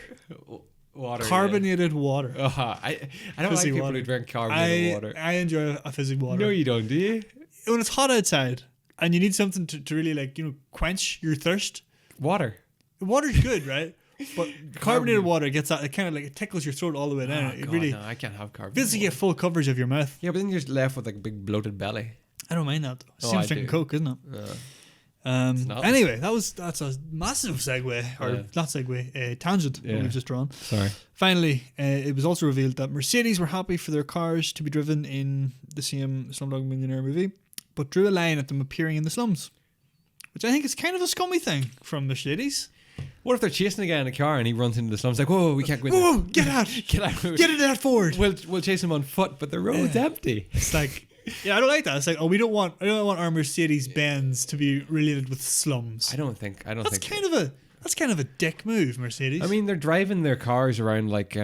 water, Carbonated water. Yeah. I don't Fizzy like people water. who drink carbonated water. I enjoy a fizzy water. No, you don't, do you? When it's hot outside and you need something to really like, quench your thirst, Water. water's good, right? But carbonated water gets that, it kind of like it tickles your throat all the way down. Oh, It God, really no, I can't have carbonated feels like you water. get full coverage of your mouth. Yeah, but then you're just left with like a big bloated belly. I don't mind that though. Oh, Same I drinking do. Coke, isn't it? It's not. Anyway, that's a massive segue, or Yeah. not segue, tangent that Yeah. we've just drawn. Sorry. Finally, it was also revealed that Mercedes were happy for their cars to be driven in the same Slumdog Millionaire movie, but drew a line at them appearing in the slums, which I think is kind of a scummy thing from Mercedes. What if they're chasing a guy in a car and he runs into the slums like, whoa, we can't go in Whoa, there. get out! Get out. Get into that Ford! We'll chase him on foot, but the road's empty. It's like, yeah, I don't like that. It's like, oh, I don't want our Mercedes Benz to be related with slums. I don't think. That's kind of a dick move, Mercedes. I mean, they're driving their cars around like.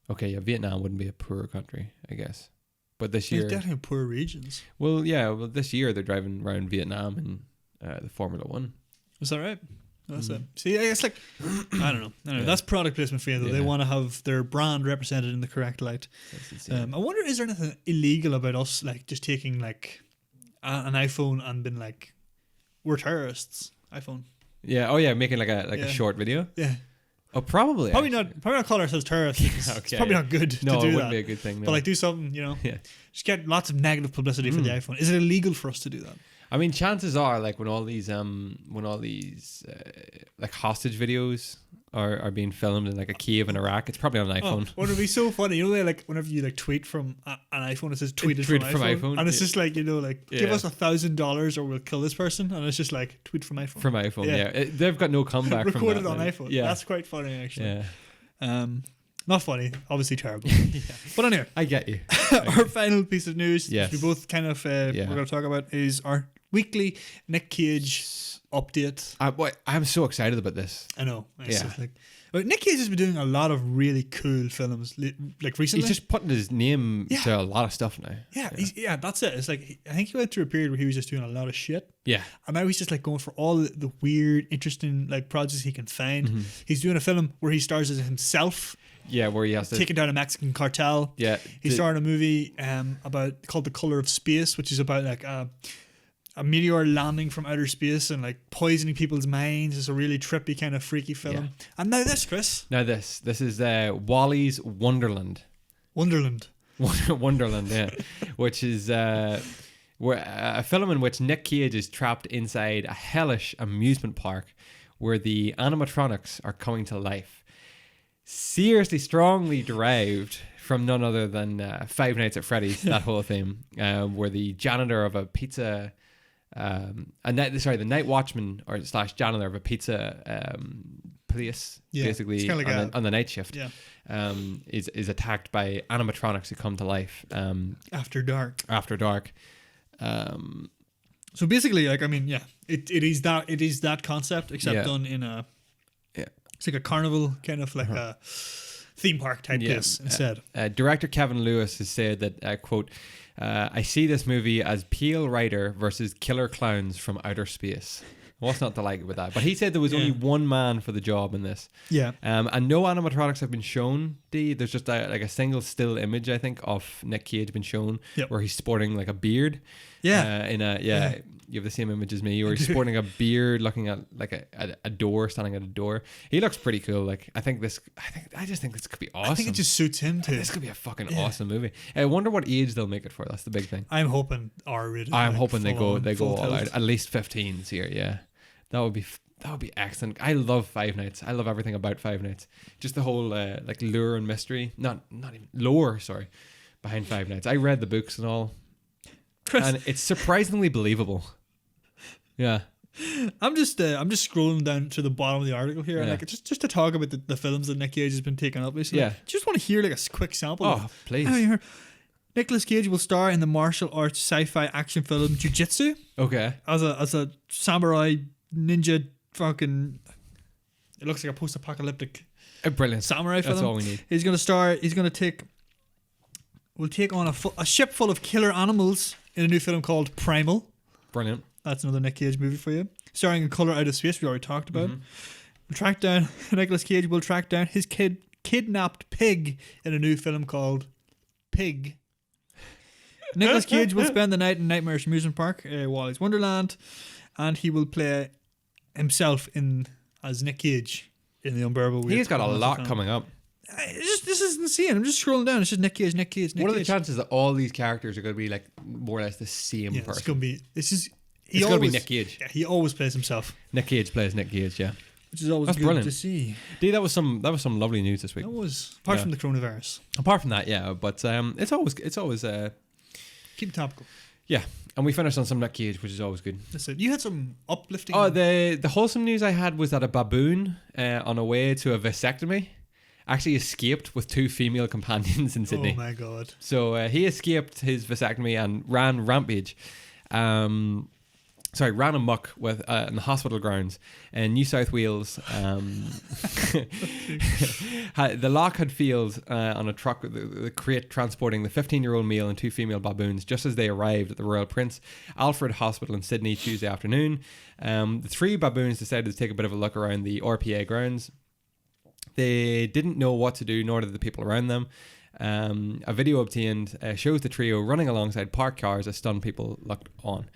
Okay, yeah, Vietnam wouldn't be a poorer country, I guess, but this there's year, definitely poor regions. well, this year they're driving around Vietnam in the Formula One. Is that right? That's it. See, it's like I don't know. Yeah. That's product placement for you, though. They Yeah. want to have their brand represented in the correct light. That's insane. I wonder, is there anything illegal about us, like just taking like an iPhone and being like, we're terrorists? iPhone. Yeah. Oh yeah, making like Yeah. a short video. Yeah. Oh, probably. Probably not call ourselves terrorists. It's Okay, probably yeah. not good No, to do it that. wouldn't be a good thing. No. But like do something, Yeah. just get lots of negative publicity for the iPhone. Is it illegal for us to do that? I mean, chances are, like when all these like hostage videos are being filmed in like a cave in Iraq, it's probably on an iPhone. Well, it'd be so funny. You know, like whenever you like tweet from an iPhone, it says tweeted Tweet from from iPhone. iPhone, And it's yeah. just like, like, give Yeah. us $1,000 or we'll kill this person. And it's just like, tweet from iPhone. From iPhone, Yeah. yeah. They've got no comeback from that. Recorded on now. iPhone. Yeah. That's quite funny, actually. Yeah. Not funny, obviously terrible. But anyway, I get you. our final piece of news, Yes. which we both kind of we're going to talk about, is our weekly Nick Cage update. I'm so excited about this. I know. It's Yeah. just like, but Nick Cage has been doing a lot of really cool films, like recently. He's just putting his name Yeah. to a lot of stuff now. Yeah, that's it. It's like I think he went through a period where he was just doing a lot of shit, Yeah. and now he's just like going for all the weird, interesting like projects he can find. Mm-hmm. He's doing a film where he stars as himself, Yeah, where he has to. taking down a Mexican cartel. Yeah. He's starring a movie called The Color of Space, which is about like a meteor landing from outer space and like poisoning people's minds. It's a really trippy kind of freaky film. Yeah. And now this, Chris, Now this is Wally's Wonderland. Wonderland. Wonderland, yeah, which is where a film in which Nick Cage is trapped inside a hellish amusement park where the animatronics are coming to life. Seriously, strongly derived from none other than Five Nights at Freddy's, that whole theme, where the janitor of a pizza, the night watchman or / janitor of a pizza place, basically on the night shift, is attacked by animatronics who come to life after dark. So basically, like, I mean, it is that concept, except done in a it's like a carnival kind of like a theme park type place instead. Director Kevin Lewis has said that quote, I see this movie as Peel Rider versus killer clowns from outer space. What's not to like with that? But he said there was only one man for the job in this. Yeah. And no animatronics have been shown. There's just a single still image, I think, of Nick Cage been shown where he's sporting like a beard. Yeah. You have the same image as me, where he's sporting a beard, looking at like a door, standing at a door. He looks pretty cool. Like I just think this could be awesome. I think it just suits him too. This could be a fucking awesome movie. I wonder what age they'll make it for. That's the big thing. I'm hoping R-rated. I'm hoping they go all out. At least 15s here. Yeah, that would be excellent. I love Five Nights. I love everything about Five Nights. Just the whole like lure and mystery. Not even lore. Sorry, behind Five Nights. I read the books and all. Chris. And it's surprisingly believable. Yeah. I'm just scrolling down to the bottom of the article here, and like just to talk about the films that Nick Cage has been taking up recently. Yeah. Just want to hear like a quick sample. Oh, please. Nicolas Cage will star in the martial arts sci-fi action film Jiu-Jitsu. Okay. As a samurai ninja fucking. It looks like a post-apocalyptic. Brilliant Samurai film. That's all we need. He's going to take on a ship full of killer animals in a new film called Primal. Brilliant. That's another Nick Cage movie for you. Starring in Color Out of Space, we already talked about. Nicolas Cage will track down his kidnapped pig in a new film called Pig. Nicolas Cage will spend the night in Nightmare's amusement park, Wally's Wonderland, and he will play himself as Nick Cage in the unbearable weight. He's got a lot coming up. This is insane. I'm just scrolling down. It's just Nick Cage. What are the chances that all these characters are going to be like more or less the same person? It's going to be. It's going to be Nick Cage. Yeah, he always plays himself. Nick Cage plays Nick Cage. Yeah, which is always good brilliant to see. Dude, that was some lovely news this week. That was apart from the coronavirus. Apart from that, yeah, but it's always keep it topical. Yeah, and we finished on some Nick Cage, which is always good. That's it. You had some uplifting. Oh, the wholesome news I had was that a baboon on a way to a vasectomy actually escaped with 2 female companions in Sydney. Oh my god! So he escaped his vasectomy and ran rampage. Ran amok with in the hospital grounds in New South Wales. The lock had failed on a truck, the crate transporting the 15-year-old male and 2 female baboons just as they arrived at the Royal Prince Alfred Hospital in Sydney Tuesday afternoon. The 3 baboons decided to take a bit of a look around the RPA grounds. They didn't know what to do, nor did the people around them. A video obtained shows the trio running alongside parked cars as stunned people looked on.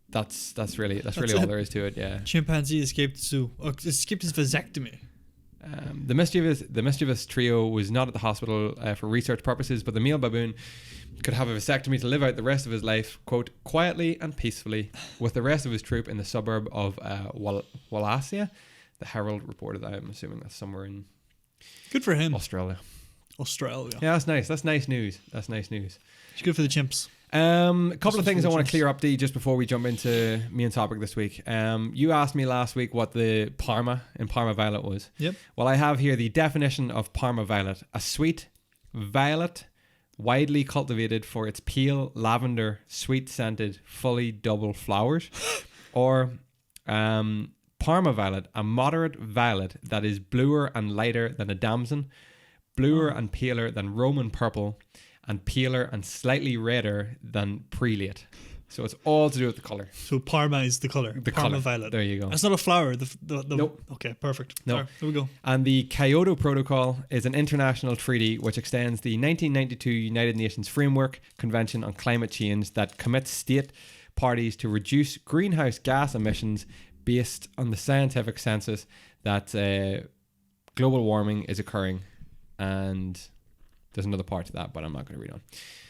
That's really all there is to it. Yeah. Chimpanzee escaped the zoo. Escaped his vasectomy. The mischievous trio was not at the hospital for research purposes, but the male baboon could have a vasectomy to live out the rest of his life, quote, quietly and peacefully with the rest of his troop in the suburb of Wallacea. The Herald reported. I'm assuming that's somewhere in good for him. Australia. Yeah, that's nice. That's nice news. It's good for the chimps. A couple of things I want to clear up, D, just before we jump into main topic this week. You asked me last week what the Parma Violet was. Yep. Well, I have here the definition of Parma Violet: a sweet violet, widely cultivated for its pale lavender, sweet-scented, fully double flowers, or Parma Violet, a moderate violet that is bluer and lighter than a damson, bluer and paler than Roman purple, and paler and slightly redder than prelate. So it's all to do with the colour. So Parma is the colour. Parma Violet. There you go. That's not a flower. Nope. Okay, perfect. No. There we go. And the Kyoto Protocol is an international treaty which extends the 1992 United Nations Framework Convention on Climate Change that commits state parties to reduce greenhouse gas emissions based on the scientific consensus that global warming is occurring. And there's another part to that, but I'm not going to read on.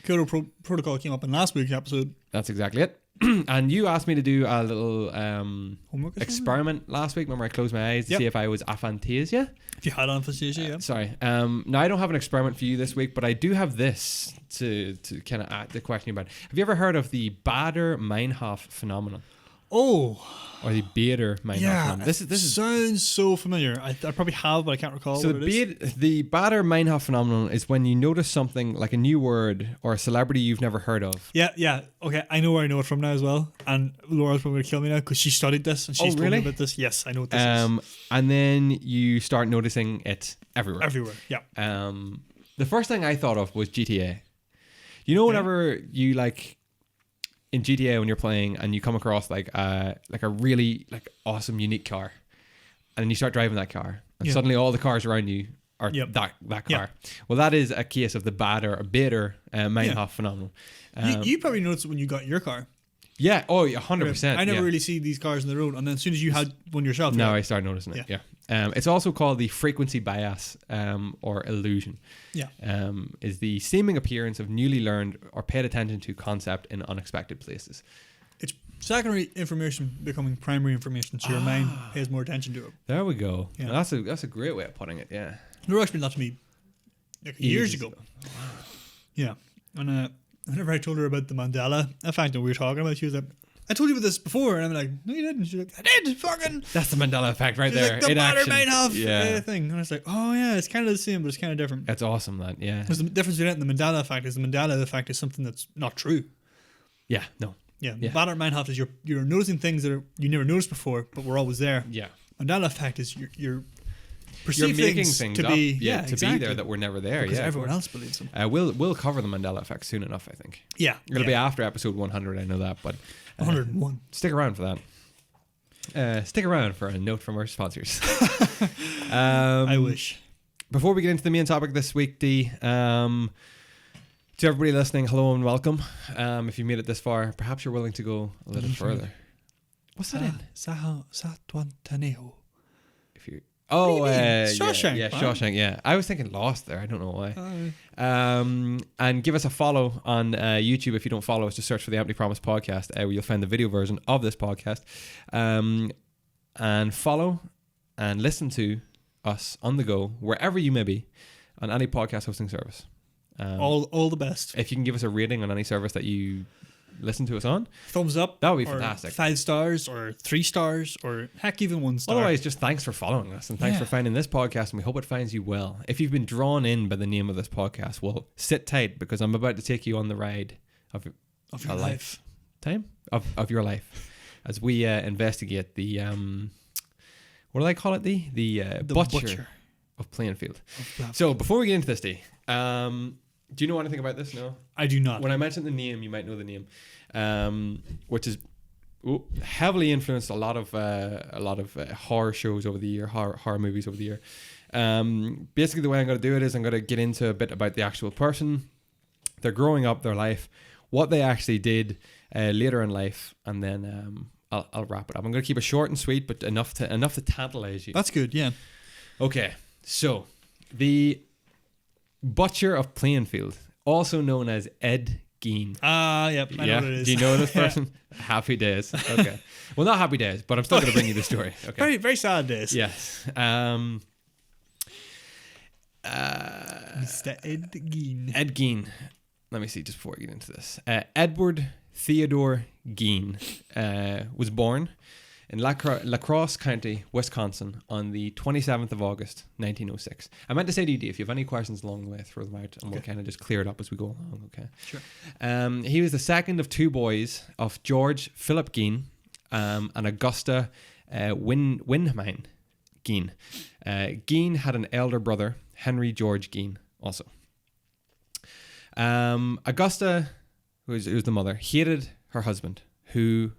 Kyoto Protocol came up in last week's episode. That's exactly it. And you asked me to do a little Homework experiment last week. Remember, I closed my eyes to see if I was aphantasia. If you had aphantasia, yeah. Sorry. Now, I don't have an experiment for you this week, but I do have this to kind of the question about. Have you ever heard of the Bader-Meinhof phenomenon? Oh. Or the Bader-Meinhof phenomenon? This is sounds so familiar. I probably have, but I can't recall what it is. The Bader-Meinhof phenomenon is when you notice something like a new word or a celebrity you've never heard of. Yeah. Okay, I know where I know it from now as well. And Laura's probably going to kill me now because she studied this and she's told me about this. Yes, I know what this is. And then you start noticing it everywhere. Everywhere, yeah. The first thing I thought of was GTA. You know, whenever you like in GTA when you're playing and you come across like a really like awesome unique car, and then you start driving that car, and suddenly all the cars around you are that car. Yeah. Well, that is a case of the Bader-Meinhof phenomenon. You probably noticed it when you got your car. Yeah. Oh, 100%. I never really see these cars on the road, and then as soon as you had one yourself, I started noticing it. Yeah. It's also called the frequency bias or illusion. Yeah. Is the seeming appearance of newly learned or paid attention to concept in unexpected places. It's secondary information becoming primary information, so your mind pays more attention to it. There we go. Yeah. That's a great way of putting it. Yeah. Laura explained that to me like years ago. Wow. Yeah. And whenever I told her about the Mandela effect that we were talking about, she was like, I told you about this before. And I'm like, no, you didn't. She's like, I did. Fucking. That's the Mandela effect right there. Like, the Bader-Meinhof thing. And I was like, oh, yeah, it's kind of the same, but it's kind of different. That's awesome, that. Yeah. Because the difference between it and the Mandela effect is the Mandela effect is something that's not true. Yeah. No. Yeah. The Bader-Meinhof is you're noticing things that you never noticed before, but were always there. Yeah. Mandela effect is you're making things to up, be be there that were never there. Because everyone else believes them. We'll cover the Mandela effect soon enough, I think. Yeah. It'll be after episode 100, I know that, but 101. Stick around for that. Stick around for a note from our sponsors. I wish. Before we get into the main topic this week, Dee, to everybody listening, hello and welcome. If you made it this far, perhaps you're willing to go a little further. What's that in? Satuantanejo. If you Shawshank. Yeah, Shawshank. Yeah, I was thinking Lost there. I don't know why. And give us a follow on YouTube. If you don't follow us, just search for the Empty Promise podcast, where you'll find the video version of this podcast. And follow and listen to us on the go wherever you may be on any podcast hosting service. All the best. If you can give us a rating on any service that you listen to us on, thumbs up, that would be fantastic. 5 stars or 3 stars or heck, even 1 star. Otherwise, just thanks for following us and thanks for finding this podcast, and we hope it finds you well. If you've been drawn in by the name of this podcast, well, sit tight, because I'm about to take you on the ride of your life. Of your life, as we investigate the what do I call it? The butcher of Plainfield. So before we get into this, Dee, do you know anything about this? No, I do not. When I mention the name, you might know the name, which is heavily influenced a lot of horror shows over the year, horror movies over the year. Basically, the way I'm going to do it is I'm going to get into a bit about the actual person, their growing up, their life, what they actually did later in life, and then I'll wrap it up. I'm going to keep it short and sweet, but enough to tantalize you. That's good. Yeah. Okay, so the Butcher of Plainfield, also known as Ed Gein. Yep, I know what it is. Do you know this person? Happy days. Okay. Well, not happy days, but I'm still going to bring you the story. Okay. Very, very sad days. Yes. Mr. Ed Gein. Ed Gein. Let me see, just before I get into this. Edward Theadore Gein was born in La Crosse County, Wisconsin, on the 27th of August, 1906. I meant to say to you, if you have any questions along the way, throw them out, and we'll kind of just clear it up as we go along, okay? Sure. He was the second of 2 boys of George Philip Gein and Augusta Winmine Gein. Gein had an elder brother, Henry George Gein, also. Augusta, who was the mother, hated her husband, who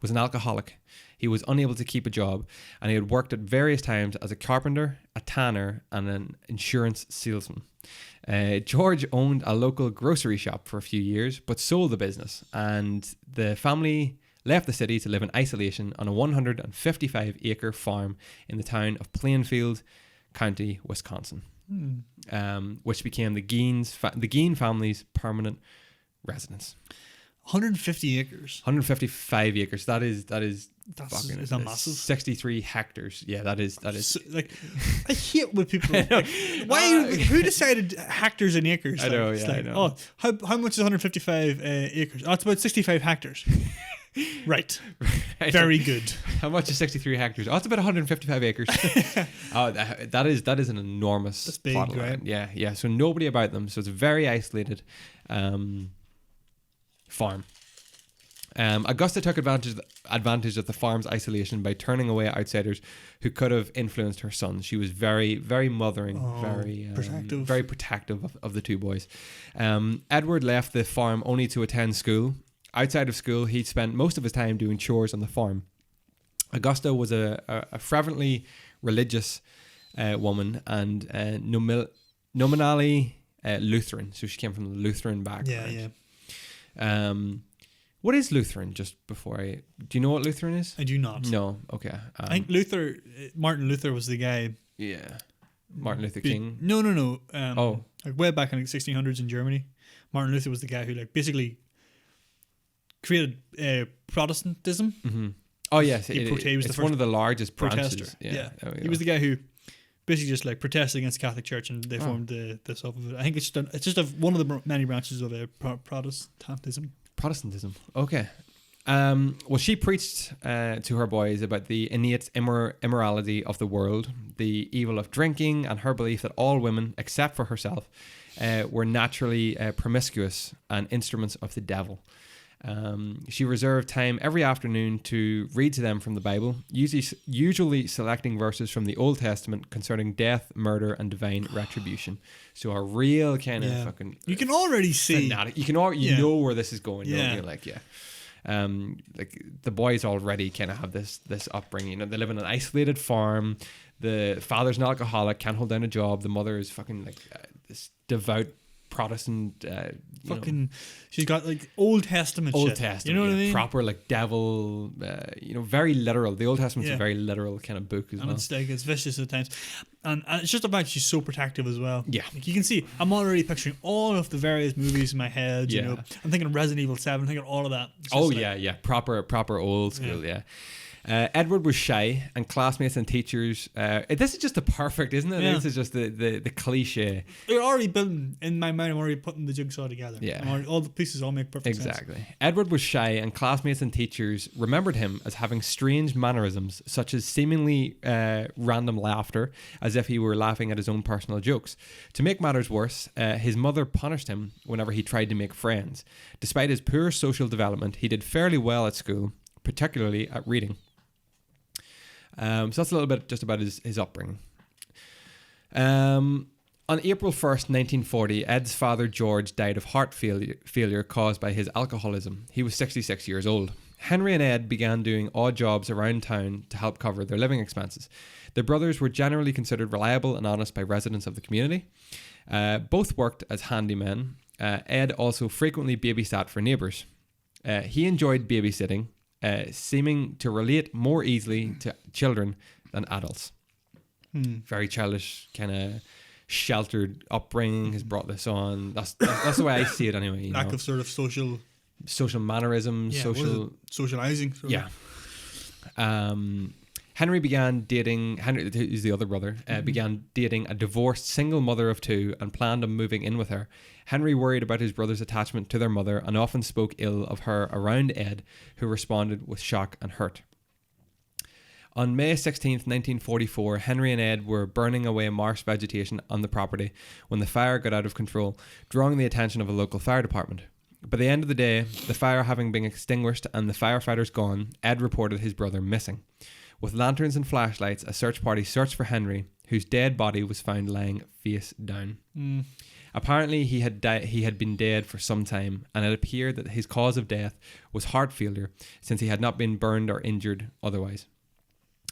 was an alcoholic. He was unable to keep a job, and he had worked at various times as a carpenter, a tanner, and an insurance salesman. George owned a local grocery shop for a few years, but sold the business, and the family left the city to live in isolation on a 155-acre farm in the town of Plainfield, County, Wisconsin. which became the Gein family's permanent residence. 150 acres. 155 acres. Is that massive? 63 hectares. Yeah, that is. So, like, I hate when people. Like, who decided hectares and acres? I know. It's Yeah, like, I know. Oh, how much is 155 acres? Oh, it's about 65 hectares. Right. Very good. How much is 63 hectares? Oh, it's about 155 acres. Oh, that is an enormous. That's big, plot of right? land. Yeah, yeah. So nobody about them. So it's a very isolated farm. Augusta took advantage of the farm's isolation by turning away outsiders who could have influenced her sons. She was very, very mothering, very protective of the two boys. Edward left the farm only to attend school. Outside of school, he spent most of his time doing chores on the farm. Augusta was a fervently religious woman and nominally Lutheran, so she came from the Lutheran background. Yeah. What is Lutheran? Just before do you know what Lutheran is? I do not. No. Okay. I think Martin Luther was the guy. Yeah. Martin Luther King. No. Like way back in the 1600s in Germany, Martin Luther was the guy who like basically created Protestantism. Mm-hmm. Oh yes, he was the it's first one of the largest protester. branches. Yeah. He was the guy who basically just like protested against the Catholic Church, and they formed the sub of it. I think it's just one of the many branches of Protestantism. Protestantism. Okay. Well, she preached to her boys about the innate immorality of the world, the evil of drinking, and her belief that all women, except for herself, were naturally promiscuous and instruments of the devil. She reserved time every afternoon to read to them from the Bible, usually selecting verses from the Old Testament concerning death, murder, and divine retribution. So a real kind of fucking. You can already see. Fanatic. You know where this is going. Yeah. Don't you? Like the boys already kind of have this upbringing. You know, they live in an isolated farm. The father's an alcoholic, can't hold down a job. The mother is fucking like this devout Protestant, she's got like Old Testament shit. You know what I mean? Proper like devil, very literal. The Old Testament's a very literal kind of book as well. And it's vicious at times, and it's just about she's so protective as well. Yeah, like you can see, I'm already picturing all of the various movies in my head. You know, I'm thinking of Resident Evil 7, I'm thinking of all of that. Proper old school. Yeah. Edward was shy, and classmates and teachers. This is just the perfect, isn't it? Yeah. This is just the cliche. You're already building in my mind. I'm already putting the jigsaw together. Yeah, all the pieces all make perfect sense. Exactly. Edward was shy, and classmates and teachers remembered him as having strange mannerisms, such as seemingly random laughter, as if he were laughing at his own personal jokes. To make matters worse, his mother punished him whenever he tried to make friends. Despite his poor social development, he did fairly well at school, particularly at reading. So that's a little bit just about his upbringing. On April 1st, 1940, Ed's father, George, died of heart failure caused by his alcoholism. He was 66 years old. Henry and Ed began doing odd jobs around town to help cover their living expenses. The brothers were generally considered reliable and honest by residents of the community. Both worked as handymen. Ed also frequently babysat for neighbours. He enjoyed babysitting, seeming to relate more easily to children than adults. Very childish, kind of sheltered upbringing has brought this on. That's the way I see it anyway. Lack of sort of social mannerisms, socializing. Yeah. Henry began dating. Henry, who's the other brother, began dating a divorced single mother of two and planned on moving in with her. Henry worried about his brother's attachment to their mother and often spoke ill of her around Ed, who responded with shock and hurt. On May 16th, 1944, Henry and Ed were burning away marsh vegetation on the property when the fire got out of control, drawing the attention of a local fire department. By the end of the day, the fire having been extinguished and the firefighters gone, Ed reported his brother missing. With lanterns and flashlights, a search party searched for Henry, whose dead body was found lying face down. Apparently, he had been dead for some time, and it appeared that his cause of death was heart failure, since he had not been burned or injured otherwise.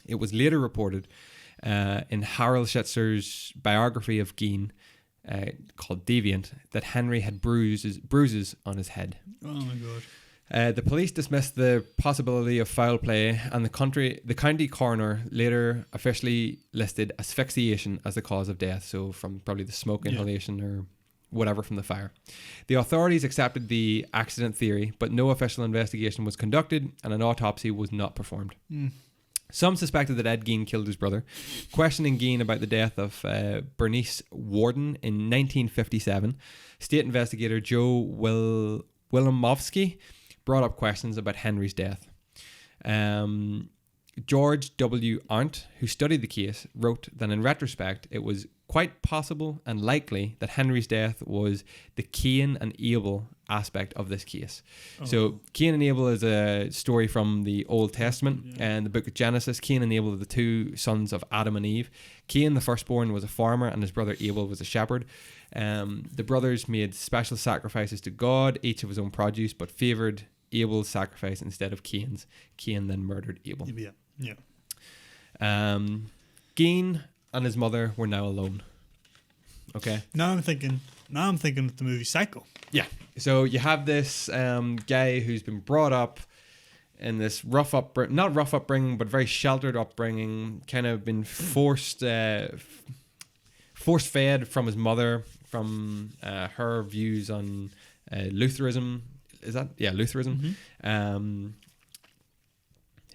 It was later reported in Harold Schitzer's biography of Gein, called Deviant, that Henry had bruises on his head. Oh my God. The police dismissed the possibility of foul play, and the county coroner later officially listed asphyxiation as the cause of death, so from probably the smoke inhalation or whatever from the fire. The authorities accepted the accident theory, but no official investigation was conducted, and an autopsy was not performed. Some suspected that Ed Gein killed his brother. Questioning Gein about the death of Bernice Warden in 1957, state investigator Joe Wilimowski brought up questions about Henry's death. George W. Arndt, who studied the case, wrote that in retrospect it was quite possible and likely that Henry's death was the Cain and Abel aspect of this case. So Cain and Abel is a story from the Old Testament and the book of Genesis. Cain and Abel are the two sons of Adam and Eve. Cain, the firstborn, was a farmer, and his brother Abel was a shepherd. The brothers made special sacrifices to God, each of his own produce, but favoured Abel's sacrifice instead of Cain's. Cain then murdered Abel. Gein and his mother were now alone. Okay. Now I'm thinking of the movie Psycho. Yeah. So you have this guy who's been brought up in this not rough upbringing, but very sheltered upbringing, kind of been force fed from his mother, from her views on Lutheranism. Is that? Yeah, Lutheranism.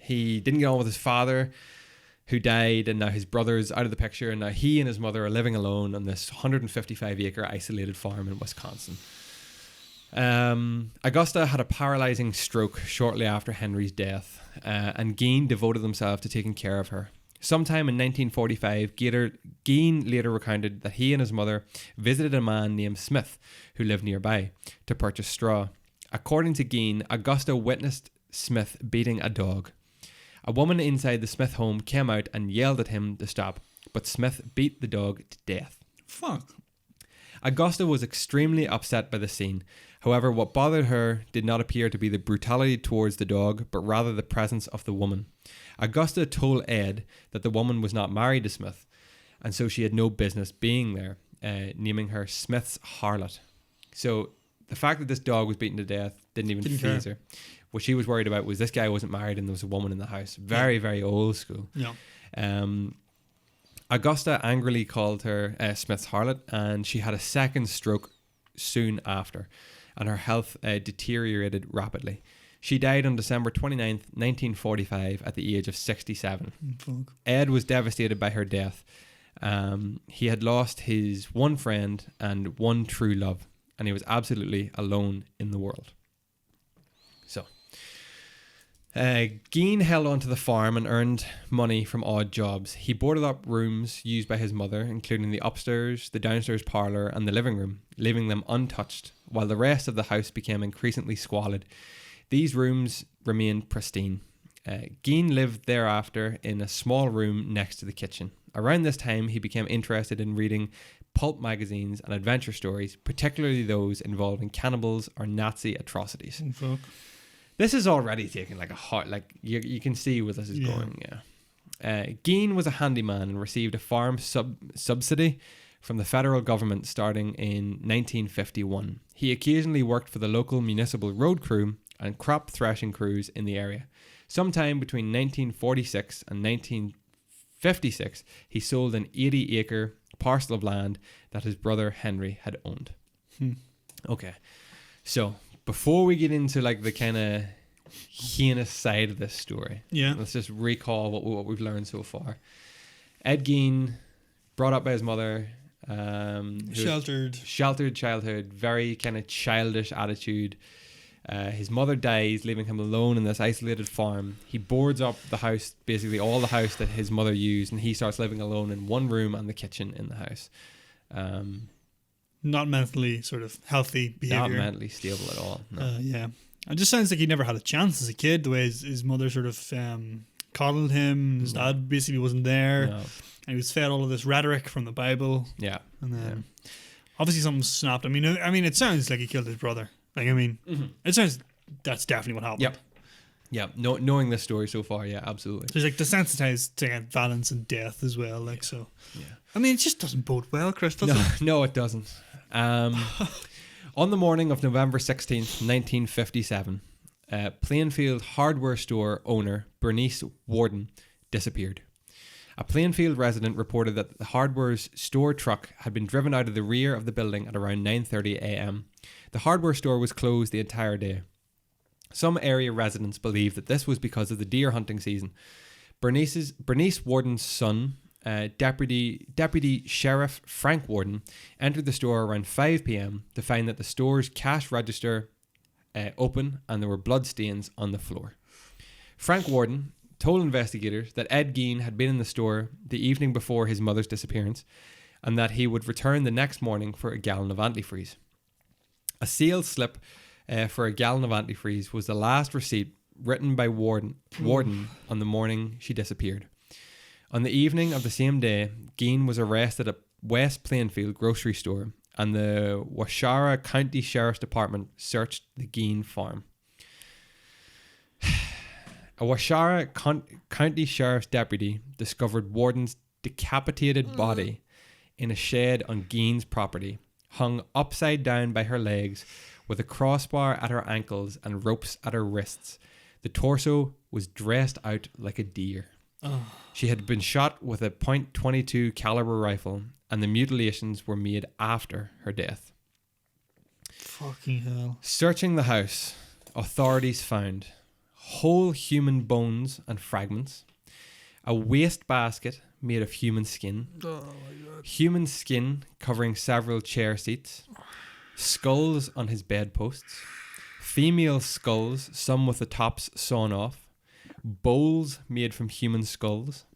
He didn't get on with his father, who died, and now his brother's out of the picture, and now he and his mother are living alone on this 155-acre isolated farm in Wisconsin. Augusta had a paralyzing stroke shortly after Henry's death, and Gein devoted himself to taking care of her. Sometime in 1945, Gein later recounted that he and his mother visited a man named Smith, who lived nearby, to purchase straw. According to Gein, Augusta witnessed Smith beating a dog. A woman inside the Smith home came out and yelled at him to stop, but Smith beat the dog to death. Fuck. Augusta was extremely upset by the scene. However, what bothered her did not appear to be the brutality towards the dog, but rather the presence of the woman. Augusta told Ed that the woman was not married to Smith, and so she had no business being there, naming her Smith's harlot. So the fact that this dog was beaten to death didn't even faze her. What she was worried about was this guy wasn't married and there was a woman in the house. Very, very old school. Yeah. Augusta angrily called her Smith's harlot, and she had a second stroke soon after, and her health deteriorated rapidly. She died on December 29th, 1945 at the age of 67. Fuck. Ed was devastated by her death. He had lost his one friend and one true love, and he was absolutely alone in the world. So, Gein held on to the farm and earned money from odd jobs. He boarded up rooms used by his mother, including the upstairs, the downstairs parlour and the living room, leaving them untouched, while the rest of the house became increasingly squalid. These rooms remained pristine. Gein lived thereafter in a small room next to the kitchen. Around this time, he became interested in reading pulp magazines and adventure stories, particularly those involving cannibals or Nazi atrocities. Fuck. This is already taking like a hot, like you can see where this is going. Gein was a handyman and received a farm subsidy from the federal government starting in 1951. He occasionally worked for the local municipal road crew and crop threshing crews in the area. Sometime between 1946 and 1956, he sold an 80-acre parcel of land that his brother Henry had owned. Okay, so before we get into like the kind of heinous side of this story, let's just recall what we've learned so far. Ed Gein, brought up by his mother, sheltered childhood, very kind of childish attitude. His mother dies, leaving him alone in this isolated farm. He boards up the house, basically all the house that his mother used, and he starts living alone in one room and the kitchen in the house. Not mentally sort of healthy behavior. Not mentally stable at all. No. It just sounds like he never had a chance as a kid, the way his mother sort of coddled him. His dad basically wasn't there. No. And he was fed all of this rhetoric from the Bible. Yeah. And then obviously something snapped. I mean, it sounds like he killed his brother. Like, I mean, it sounds that's definitely what happened. Yep. Knowing this story so far, yeah, absolutely. So he's like desensitized to violence and death as well. Like, so. Yeah. I mean, it just doesn't bode well, Chris, does it? No, it doesn't. On the morning of November 16th, 1957, Plainfield hardware store owner Bernice Warden disappeared. A Plainfield resident reported that the hardware store truck had been driven out of the rear of the building at around 9:30 a.m. The hardware store was closed the entire day. Some area residents believe that this was because of the deer hunting season. Bernice Warden's son, Deputy Sheriff Frank Warden, entered the store around 5 p.m. to find that the store's cash register open and there were bloodstains on the floor. Frank Warden told investigators that Ed Gein had been in the store the evening before his mother's disappearance and that he would return the next morning for a gallon of antifreeze. A sales slip for a gallon of antifreeze was the last receipt written by Warden on the morning she disappeared. On the evening of the same day, Gein was arrested at West Plainfield grocery store and the Washara County Sheriff's Department searched the Gein farm. A Washara County Sheriff's deputy discovered Warden's decapitated body in a shed on Gein's property, hung upside down by her legs with a crossbar at her ankles and ropes at her wrists. The torso was dressed out like a deer. Oh. She had been shot with a .22 caliber rifle and the mutilations were made after her death. Fucking hell. Searching the house, authorities found whole human bones and fragments, a waste basket made of human skin, human skin covering several chair seats, skulls on his bedposts, female skulls, some with the tops sawn off, bowls made from human skulls,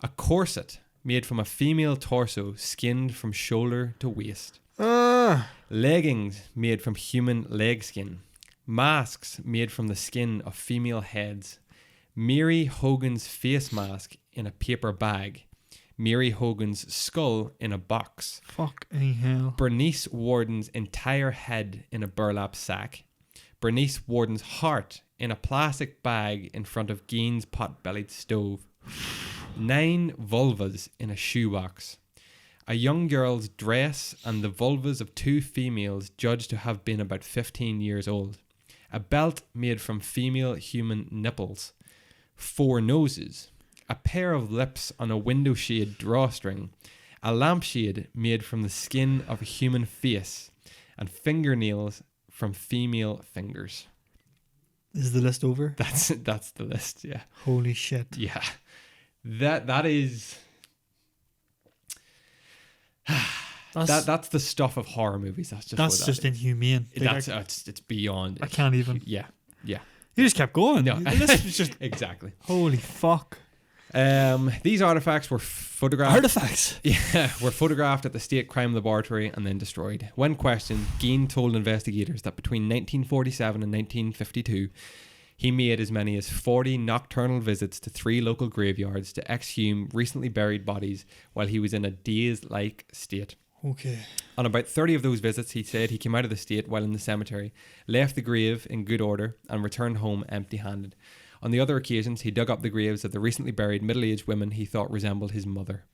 a corset made from a female torso skinned from shoulder to waist, leggings made from human leg skin, masks made from the skin of female heads, Mary Hogan's face mask in a paper bag, Mary Hogan's skull in a box, fucking hell, Bernice Warden's entire head in a burlap sack, Bernice Warden's heart in a plastic bag in front of Gein's pot-bellied stove, 9 vulvas in a shoebox, a young girl's dress and the vulvas of 2 females judged to have been about 15 years old, a belt made from female human nipples, 4 noses, a pair of lips on a window shade drawstring, a lampshade made from the skin of a human face, and fingernails from female fingers. Is the list over? That's the list, yeah. Holy shit. Yeah. That is that's the stuff of horror movies. That's just inhumane. It's beyond it. I can't even. Yeah. You just kept going. No. The list was just exactly. Holy fuck. These artifacts were photographed. Artifacts? Yeah, were photographed at the State Crime Laboratory and then destroyed. When questioned, Gein told investigators that between 1947 and 1952, he made as many as 40 nocturnal visits to 3 local graveyards to exhume recently buried bodies while he was in a dazed-like state. Okay. On about 30 of those visits, he said he came out of the state while in the cemetery, left the grave in good order, and returned home empty-handed. On the other occasions, he dug up the graves of the recently buried middle-aged women he thought resembled his mother,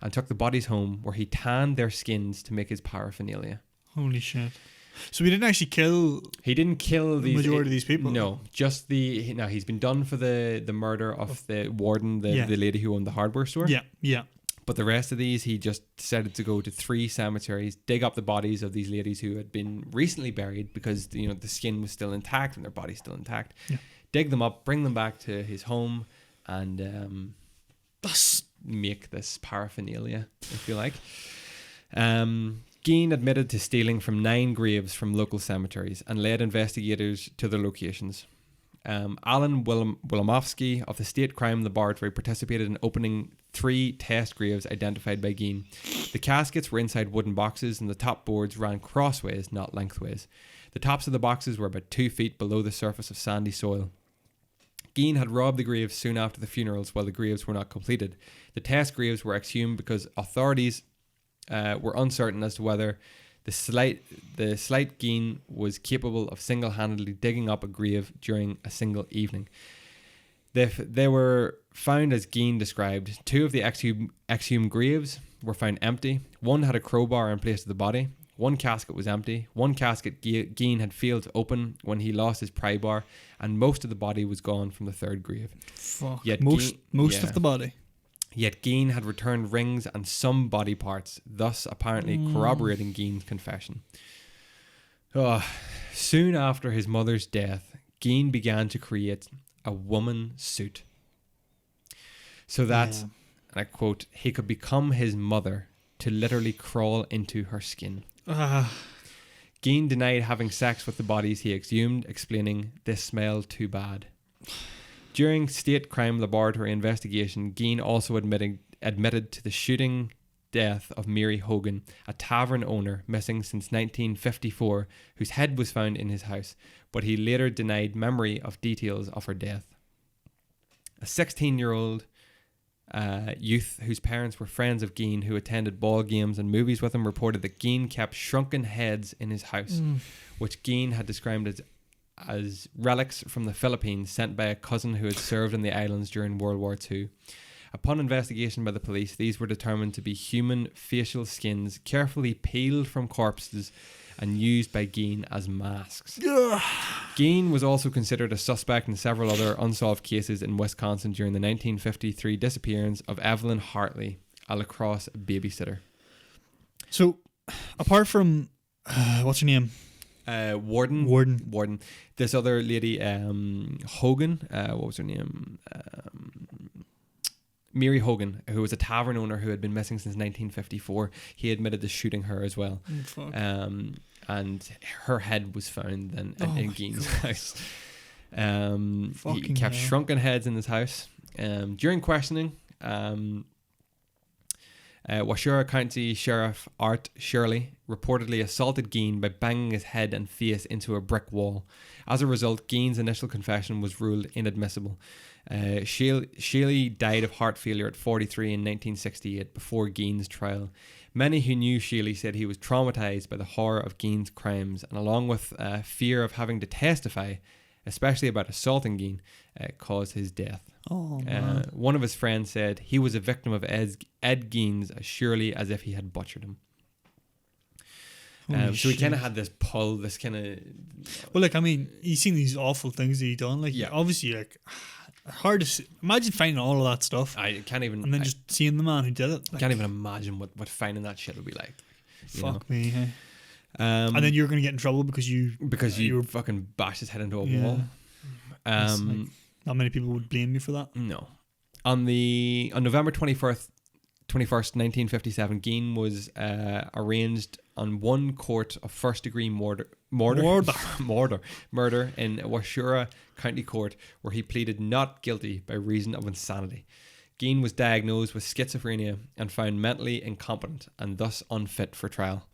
and took the bodies home where he tanned their skins to make his paraphernalia. Holy shit. So he didn't actually kill... He didn't kill the majority of these people? No, just he's been done for the murder of the warden, the lady who owned the hardware store. Yeah. But the rest of these, he just decided to go to 3 cemeteries, dig up the bodies of these ladies who had been recently buried because, the skin was still intact and their body's still intact. Yeah. Dig them up, bring them back to his home, and make this paraphernalia, if you like. Gein admitted to stealing from 9 graves from local cemeteries and led investigators to their locations. Alan Wilimowski of the State Crime Laboratory participated in opening 3 test graves identified by Gein. The caskets were inside wooden boxes and the top boards ran crossways, not lengthways. The tops of the boxes were about 2 feet below the surface of sandy soil. Gein had robbed the graves soon after the funerals while the graves were not completed. The test graves were exhumed because authorities were uncertain as to whether the slight Gein was capable of single-handedly digging up a grave during a single evening. They were found as Gein described. 2 of the exhumed graves were found empty. 1 had a crowbar in place of the body. One casket was empty. One casket Gein had failed to open when he lost his pry bar, and most of the body was gone from the third grave. Fuck. Yet Most of the body. Yet Gein had returned rings and some body parts, thus apparently corroborating Gein's confession. Soon after his mother's death, Gein began to create a woman suit, so that, and I quote, he could become his mother, to literally crawl into her skin. Gein denied having sex with the bodies he exhumed, explaining, "This smelled too bad." During state crime laboratory investigation, Gein also admitted to the shooting death of Mary Hogan, a tavern owner missing since 1954, whose head was found in his house, but he later denied memory of details of her death. A 16-year-old youth whose parents were friends of Gein, who attended ball games and movies with him, reported that Gein kept shrunken heads in his house, which Gein had described as relics from the Philippines sent by a cousin who had served in the islands during World War II. Upon investigation by the police, these were determined to be human facial skins carefully peeled from corpses and used by Gein as masks. Gein was also considered a suspect in several other unsolved cases in Wisconsin during the 1953 disappearance of Evelyn Hartley, a lacrosse babysitter. So, apart from, what's her name? Warden. This other lady, Hogan, what was her name? Mary Hogan, who was a tavern owner who had been missing since 1954. He admitted to shooting her as well. And her head was found then in Gein's house. He kept shrunken heads in his house. During questioning, Washura County Sheriff Art Shirley reportedly assaulted Gein by banging his head and face into a brick wall. As a result, Gein's initial confession was ruled inadmissible. Shirley died of heart failure at 43 in 1968 before Gein's trial. Many who knew Shirley said he was traumatized by the horror of Gein's crimes, and along with fear of having to testify, especially about assaulting Gein, caused his death. One of his friends said he was a victim of Ed Gein's as surely as if he had butchered him. So he kind of had this pull, this kind of... Well, like, I mean, he's seen these awful things that he done. Like, obviously, like, hard to see. Imagine finding all of that stuff. I can't even... And then just seeing the man who did it. Like, can't even imagine what finding that shit would be like. Fuck me, hey. And then you're going to get in trouble because you were fucking bashed his head into a wall. Like, not many people would blame you for that. No. On November 21st, 1957, Gein was arraigned on one count of first-degree murder in Washura County Court, where he pleaded not guilty by reason of insanity. Gein was diagnosed with schizophrenia and found mentally incompetent and thus unfit for trial.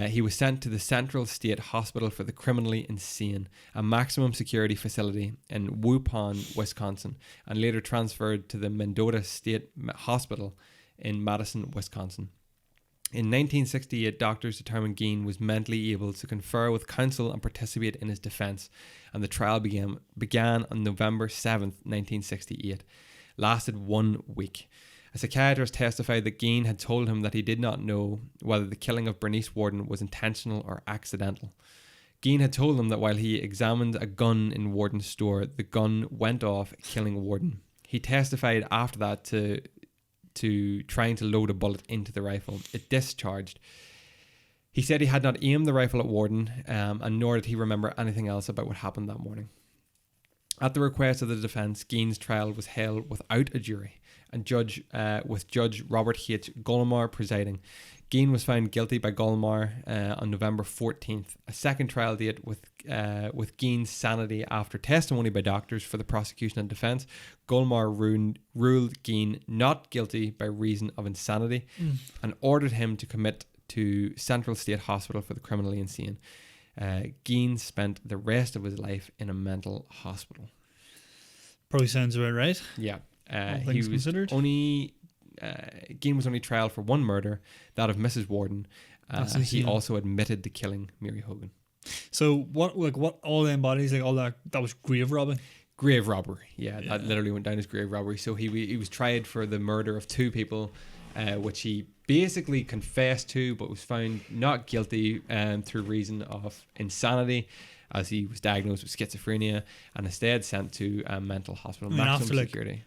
He was sent to the Central State Hospital for the Criminally Insane, a maximum security facility in Waupun, Wisconsin, and later transferred to the Mendota State Hospital in Madison, Wisconsin. In 1968, doctors determined Gein was mentally able to confer with counsel and participate in his defense, and the trial began on November 7th, 1968. Lasted 1 week. A psychiatrist testified that Gein had told him that he did not know whether the killing of Bernice Warden was intentional or accidental. Gein had told him that while he examined a gun in Warden's store, the gun went off, killing Warden. He testified after that to trying to load a bullet into the rifle. It discharged. He said he had not aimed the rifle at Warden, and nor did he remember anything else about what happened that morning. At the request of the defence, Gein's trial was held without a jury, and with Judge Robert H. Gulmar presiding. Gein was found guilty by Gulmar on November 14th. A second trial date with Gein's sanity after testimony by doctors for the prosecution and defence. Gulmar ruled Gein not guilty by reason of insanity and ordered him to commit to Central State Hospital for the Criminally Insane. Gein spent the rest of his life in a mental hospital. Probably sounds about right. Yeah. He was considered. Gein was only trial for one murder, that of Mrs. Warden. He also admitted to killing Mary Hogan. So what all them bodies, like all that was grave robbing? Grave robbery, yeah. That literally went down as grave robbery. So he was tried for the murder of two people, which he basically confessed to, but was found not guilty through reason of insanity, as he was diagnosed with schizophrenia and instead sent to a mental hospital, maximum after security.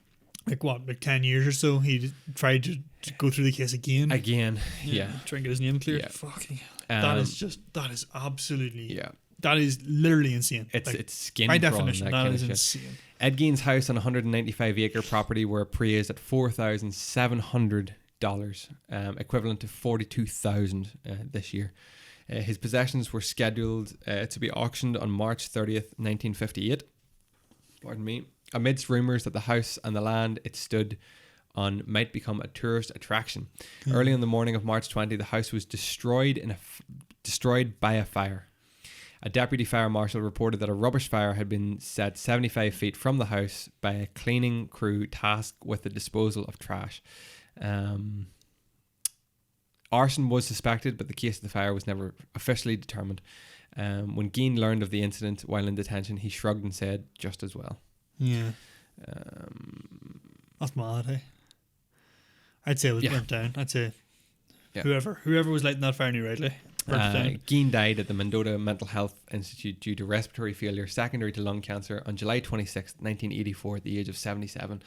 Like 10 years or so, he tried to go through the case again. Yeah. Try and get his name cleared. Yeah. Fucking that is absolutely, Yeah. that is literally insane. It's skin by crawling, definition, that is insane. Ed Gein's house on 195-acre property were appraised at $4,700, equivalent to $42,000 this year. His possessions were scheduled to be auctioned on March 30th, 1958. Pardon me. Amidst rumours that the house and the land it stood on might become a tourist attraction. Early in the morning of March 20, the house was destroyed by a fire. A deputy fire marshal reported that a rubbish fire had been set 75 feet from the house by a cleaning crew tasked with the disposal of trash. Arson was suspected, but the case of the fire was never officially determined. When Gein learned of the incident while in detention, he shrugged and said, "Just as well." Yeah. That's mad, hey? I'd say it was burnt down. I'd say whoever was lighting that fire knew rightly. Gein died at the Mendota Mental Health Institute due to respiratory failure secondary to lung cancer on July 26, 1984 at the age of 77.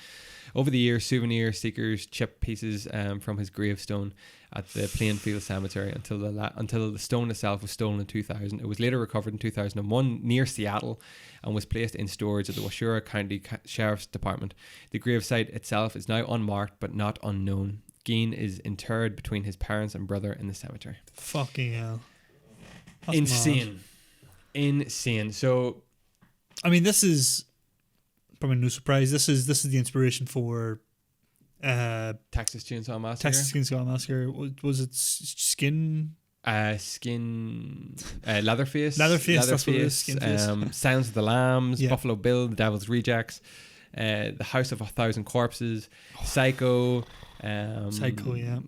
Over the years, souvenir seekers chipped pieces from his gravestone at the Plainfield Cemetery until the stone itself was stolen in 2000. It was later recovered in 2001 near Seattle and was placed in storage at the Washoe County Sheriff's Department. The gravesite itself is now unmarked but not unknown. Gein is interred between his parents and brother in the cemetery. Fucking hell. That's Insane. mad. Insane. So, I mean, this is probably no surprise. This is the inspiration for Texas Chainsaw Massacre. Texas Chainsaw Massacre. Was it Skin? Leatherface. Leatherface. That's what it is. Skinface. Sounds of the Lambs. Yeah. Buffalo Bill. The Devil's Rejects. The House of a Thousand Corpses. Psycho. Psycho. Yeah.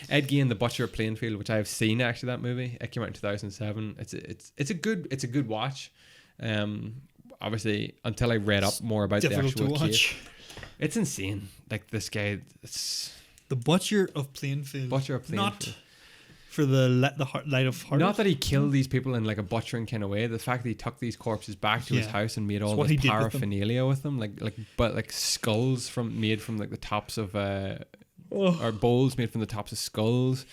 Ed Gein, The Butcher of Plainfield, which I've seen actually, that movie. It came out in 2007. It's a good watch. Obviously, until I read up more about Difficult the actual to watch. case, it's insane. Like, this guy, it's The Butcher of Plainfield. Not for the light of heart. Not that he killed these people in like a butchering kind of way. The fact that he took these corpses back to his house and made all this paraphernalia with them, like skulls made from like the tops of or bowls made from the tops of skulls,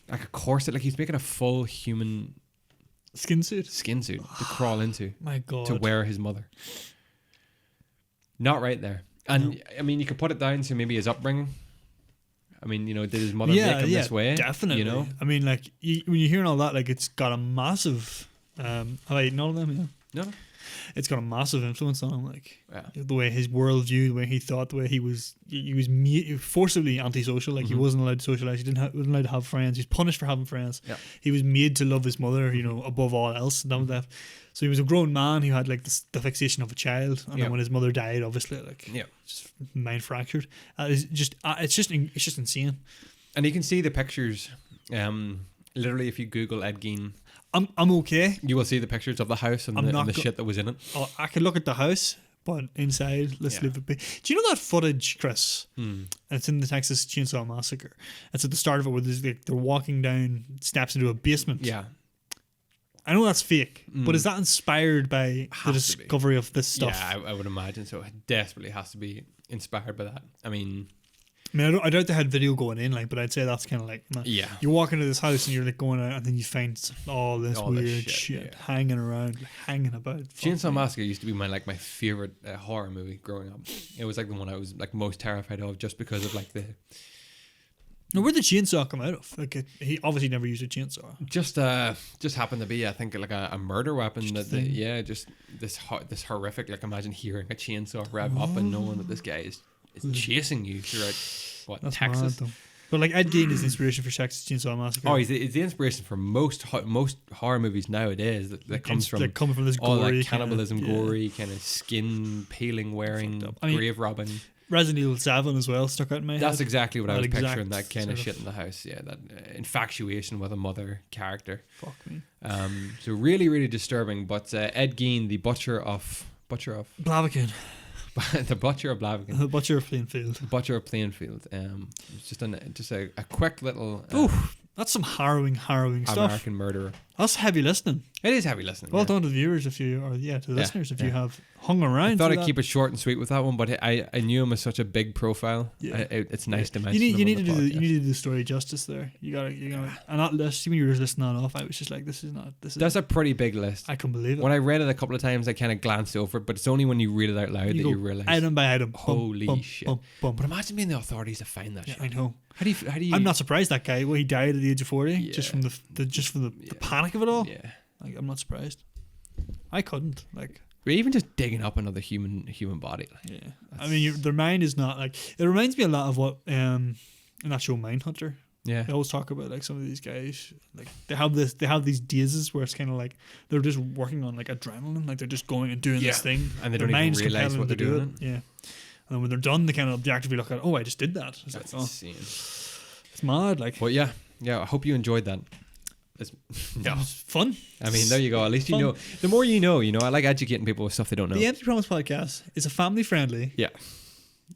like a corset. Like, he's making a full human skin suit to crawl into. My God. To wear his mother. Not right there. And No. I mean, you could put it down to maybe his upbringing. I mean, did his mother make him this way? Definitely. You know? I mean, like, when you're hearing all that, like, it's got a massive. Have I eaten all of them? Yeah. No. It's got a massive influence on him, like Yeah. the way his worldview, the way he thought, the way he was forcibly antisocial. Like, he wasn't allowed to socialize. He wasn't allowed to have friends. He was punished for having friends. Yeah. He was made to love his mother, above all else. And that was that. So he was a grown man who had like the fixation of a child, and then when his mother died, obviously, like, just mind fractured. It's just insane. And you can see the pictures. Literally, if you Google Ed Gein, I'm okay. you will see the pictures of the house and the shit that was in it. Oh, I could look at the house, but inside, let's leave it be. Do you know that footage, Chris? And it's in the Texas Chainsaw Massacre. It's at the start of it where they're walking down steps into a basement. Yeah. I know that's fake, but is that inspired by the Has to be. discovery of this stuff? Yeah, I would imagine so. It desperately has to be inspired by that. I mean, I doubt they had video going in, like, but I'd say that's kind of like, yeah. you walk into this house and you're like going out, and then you find all this weird shit hanging around, hanging about. Chainsaw Massacre used to be my favorite horror movie growing up. It was like the one I was like most terrified of, just because of like the. Now, where'd the chainsaw come out of? Like, he obviously never used a chainsaw. Just happened to be, I think, like a murder weapon. Just this horrific. Like, imagine hearing a chainsaw rev up and knowing that this guy is chasing you throughout That's Texas. mad, though. But like, Ed Gein is the inspiration for Texas Chainsaw Massacre. Oh, he's the inspiration for most horror movies nowadays. That comes from this all gory that cannibalism, gory kind of skin peeling, wearing, grave robbing. Resident Evil 7 as well stuck out in my head. That's exactly what I was exact picturing. That kind of sort shit in the house. Yeah, that infatuation with a mother character. Fuck me. So really, really disturbing. But Ed Gein, the butcher of Blaviken. The Butcher of Blaviken. The Butcher of Plainfield. Butcher of Plainfield. It's just a quick little That's some harrowing stuff. American murderer. That's heavy listening. It is heavy listening. Well done to the viewers to the listeners if you have hung around. I thought I'd keep it short and sweet with that one, but I knew him as such a big profile. Yeah. It's nice to mention. You need to do the story justice there. You gotta and that list. When you were just listing that off, I was just like, that's a pretty big list. I can believe it. When I read it a couple of times, I kind of glanced over it, but it's only when you read it out loud that you realize item by item. Holy shit! But imagine being the authorities to find that shit. I know. How do you? I'm not surprised that guy. Well, he died at the age of 40 just from the panic of it all. Yeah. Like, I'm not surprised. I couldn't. Like, or even just digging up another human body. Like, yeah. I mean, their mind is not like. It reminds me a lot of what in that show Mindhunter. Yeah. They always talk about like some of these guys. Like they have these dazes where it's kind of like they're just working on like adrenaline. Like they're just going and doing this thing, and they don't even realize what they're doing. Yeah. And when they're done, they kind of objectively look at, I just did that. It's That's like, insane. It's mad. Like, well, yeah. I hope you enjoyed that. It's fun. I mean, there you go. At least you know. The more you know. I like educating people with stuff they don't know. The Empty Promise podcast is a family friendly. Yeah.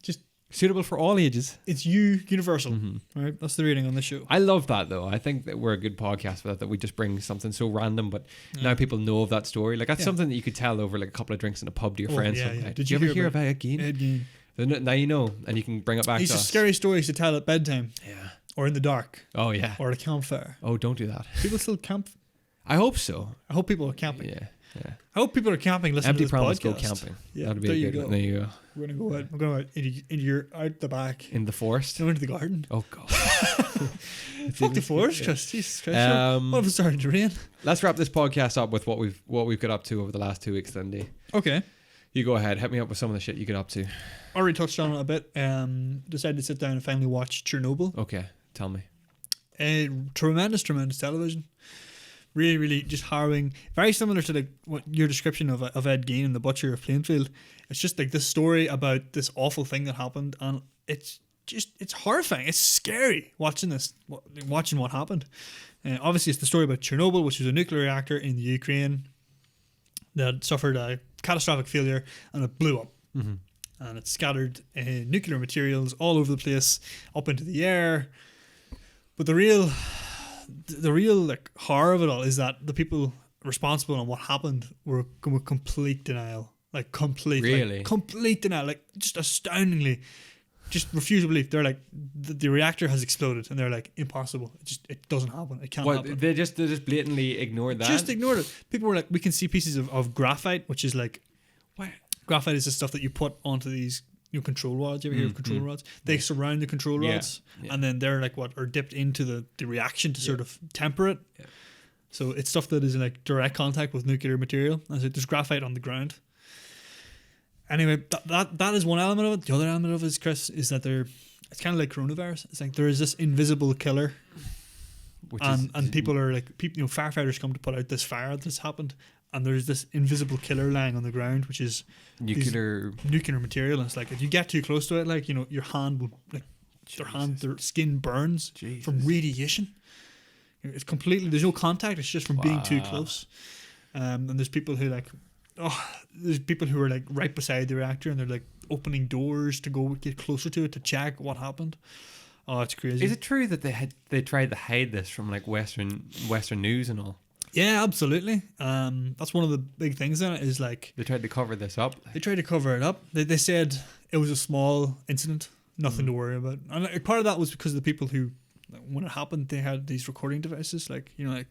Just suitable for all ages. It's universal. Mm-hmm. Right. That's the rating on the show. I love that though. I think that we're a good podcast for that we just bring something so random, but now people know of that story. Like that's something that you could tell over like a couple of drinks in a pub to your friends. Yeah. Like, did you ever hear about Ed Gein? Ed Gein. Now you know, and you can bring it back to us. These are scary stories to tell at bedtime. Yeah. Or in the dark. Oh, yeah. Or at a campfire. Oh, don't do that. People still camp. I hope so. I hope people are camping. Yeah. I hope people are camping listening to this Empty Promise podcast. go camping. Yeah, that'd be a good one. There you go. We're going to go out. We're going out out the back. In the forest? No, into the garden. Oh, God. Fuck the forest, Chris. Jesus Christ. What if it's starting to rain? Let's wrap this podcast up with what we've got up to over the last 2 weeks then, D. Okay. You go ahead. Hit me up with some of the shit you get up to. Already touched on it a bit. Decided to sit down and finally watch Chernobyl. Okay. Tell me. Tremendous television. Really, really just harrowing. Very similar to what your description of Ed Gein and the Butcher of Plainfield. It's just like this story about this awful thing that happened, and it's horrifying. It's scary watching what happened. Obviously, it's the story about Chernobyl, which was a nuclear reactor in the Ukraine that suffered a catastrophic failure, and it blew up. Mm-hmm. And it scattered nuclear materials all over the place, up into the air. But the real like horror of it all is that the people responsible and what happened were complete denial. Like complete denial. Like just astoundingly, just refuse to believe. They're like the reactor has exploded, and they're like impossible. It doesn't happen. It can't happen. They just blatantly ignored that. Just ignored it. People were like, we can see pieces of graphite, which is like, what? Graphite is the stuff that you put onto these control rods. You ever hear of control rods? They surround the control rods, and then they're like are dipped into the reaction to sort of temper it. Yeah. So it's stuff that is in like direct contact with nuclear material. And so there's graphite on the ground. Anyway, that is one element of it. The other element of it, Chris, is that it's kind of like coronavirus. It's like there is this invisible killer, and people are like firefighters come to put out this fire that's happened. And there's this invisible killer lying on the ground, which is nuclear material. And it's like if you get too close to it, like your hand will their skin burns from radiation. It's completely there's no contact. It's just from being too close. And there's people who are like right beside the reactor, and they're like opening doors to go get closer to it to check what happened. Oh, it's crazy. Is it true that they tried to hide this from like Western news and all? Yeah, absolutely. That's one of the big things in it is like they tried to cover this up. They tried to cover it up. They said it was a small incident, nothing to worry about. And like, part of that was because the people who, when it happened, they had these recording devices, like like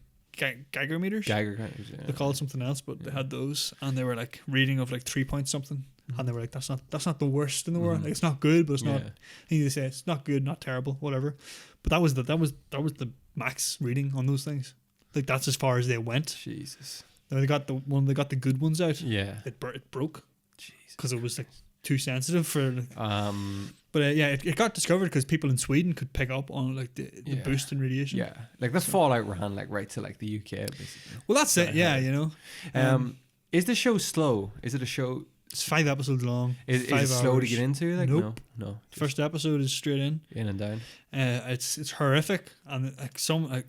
Geiger meters. Geiger meters. Yeah. They called it something else, but they had those, and they were like reading of like 3 point something, and they were like, that's not the worst in the world. Like, it's not good, but it's not. I think they say it's not good, not terrible, whatever. But that was the max reading on those things. Like that's as far as they went. Jesus. Then they got the good ones out. Yeah. It broke. Jesus. Because it was like too sensitive for. But it got discovered because people in Sweden could pick up on like the boost in radiation. Yeah. Like the fallout ran like right to like the UK basically. Well, that's it. Yeah, Is the show slow? Is it a show It's 5 episodes long. Is 5 it slow to hours. get into? Like, Nope. No. First episode is straight in. In and down. It's horrific, and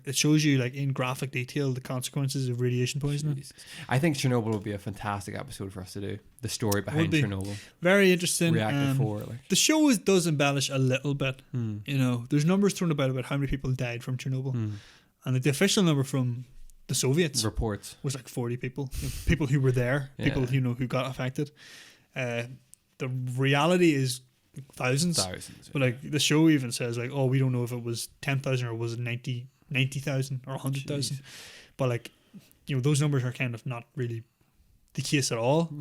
it shows you like in graphic detail the consequences of radiation poisoning. Jesus. I think Chernobyl would be a fantastic episode for us to do. The story behind be. Chernobyl. Very interesting. Reactor 4. Like. The show does embellish a little bit. Hmm. You know, there's numbers thrown about how many people died from Chernobyl, and like, the official number from the Soviets Reports. was like 40 people. People who were there, Yeah. people who got affected. The reality is thousands. But like the show even says like, oh, we don't know if it was 10,000 or was it 90,000 or 100,000. But like, those numbers are kind of not really the case at all.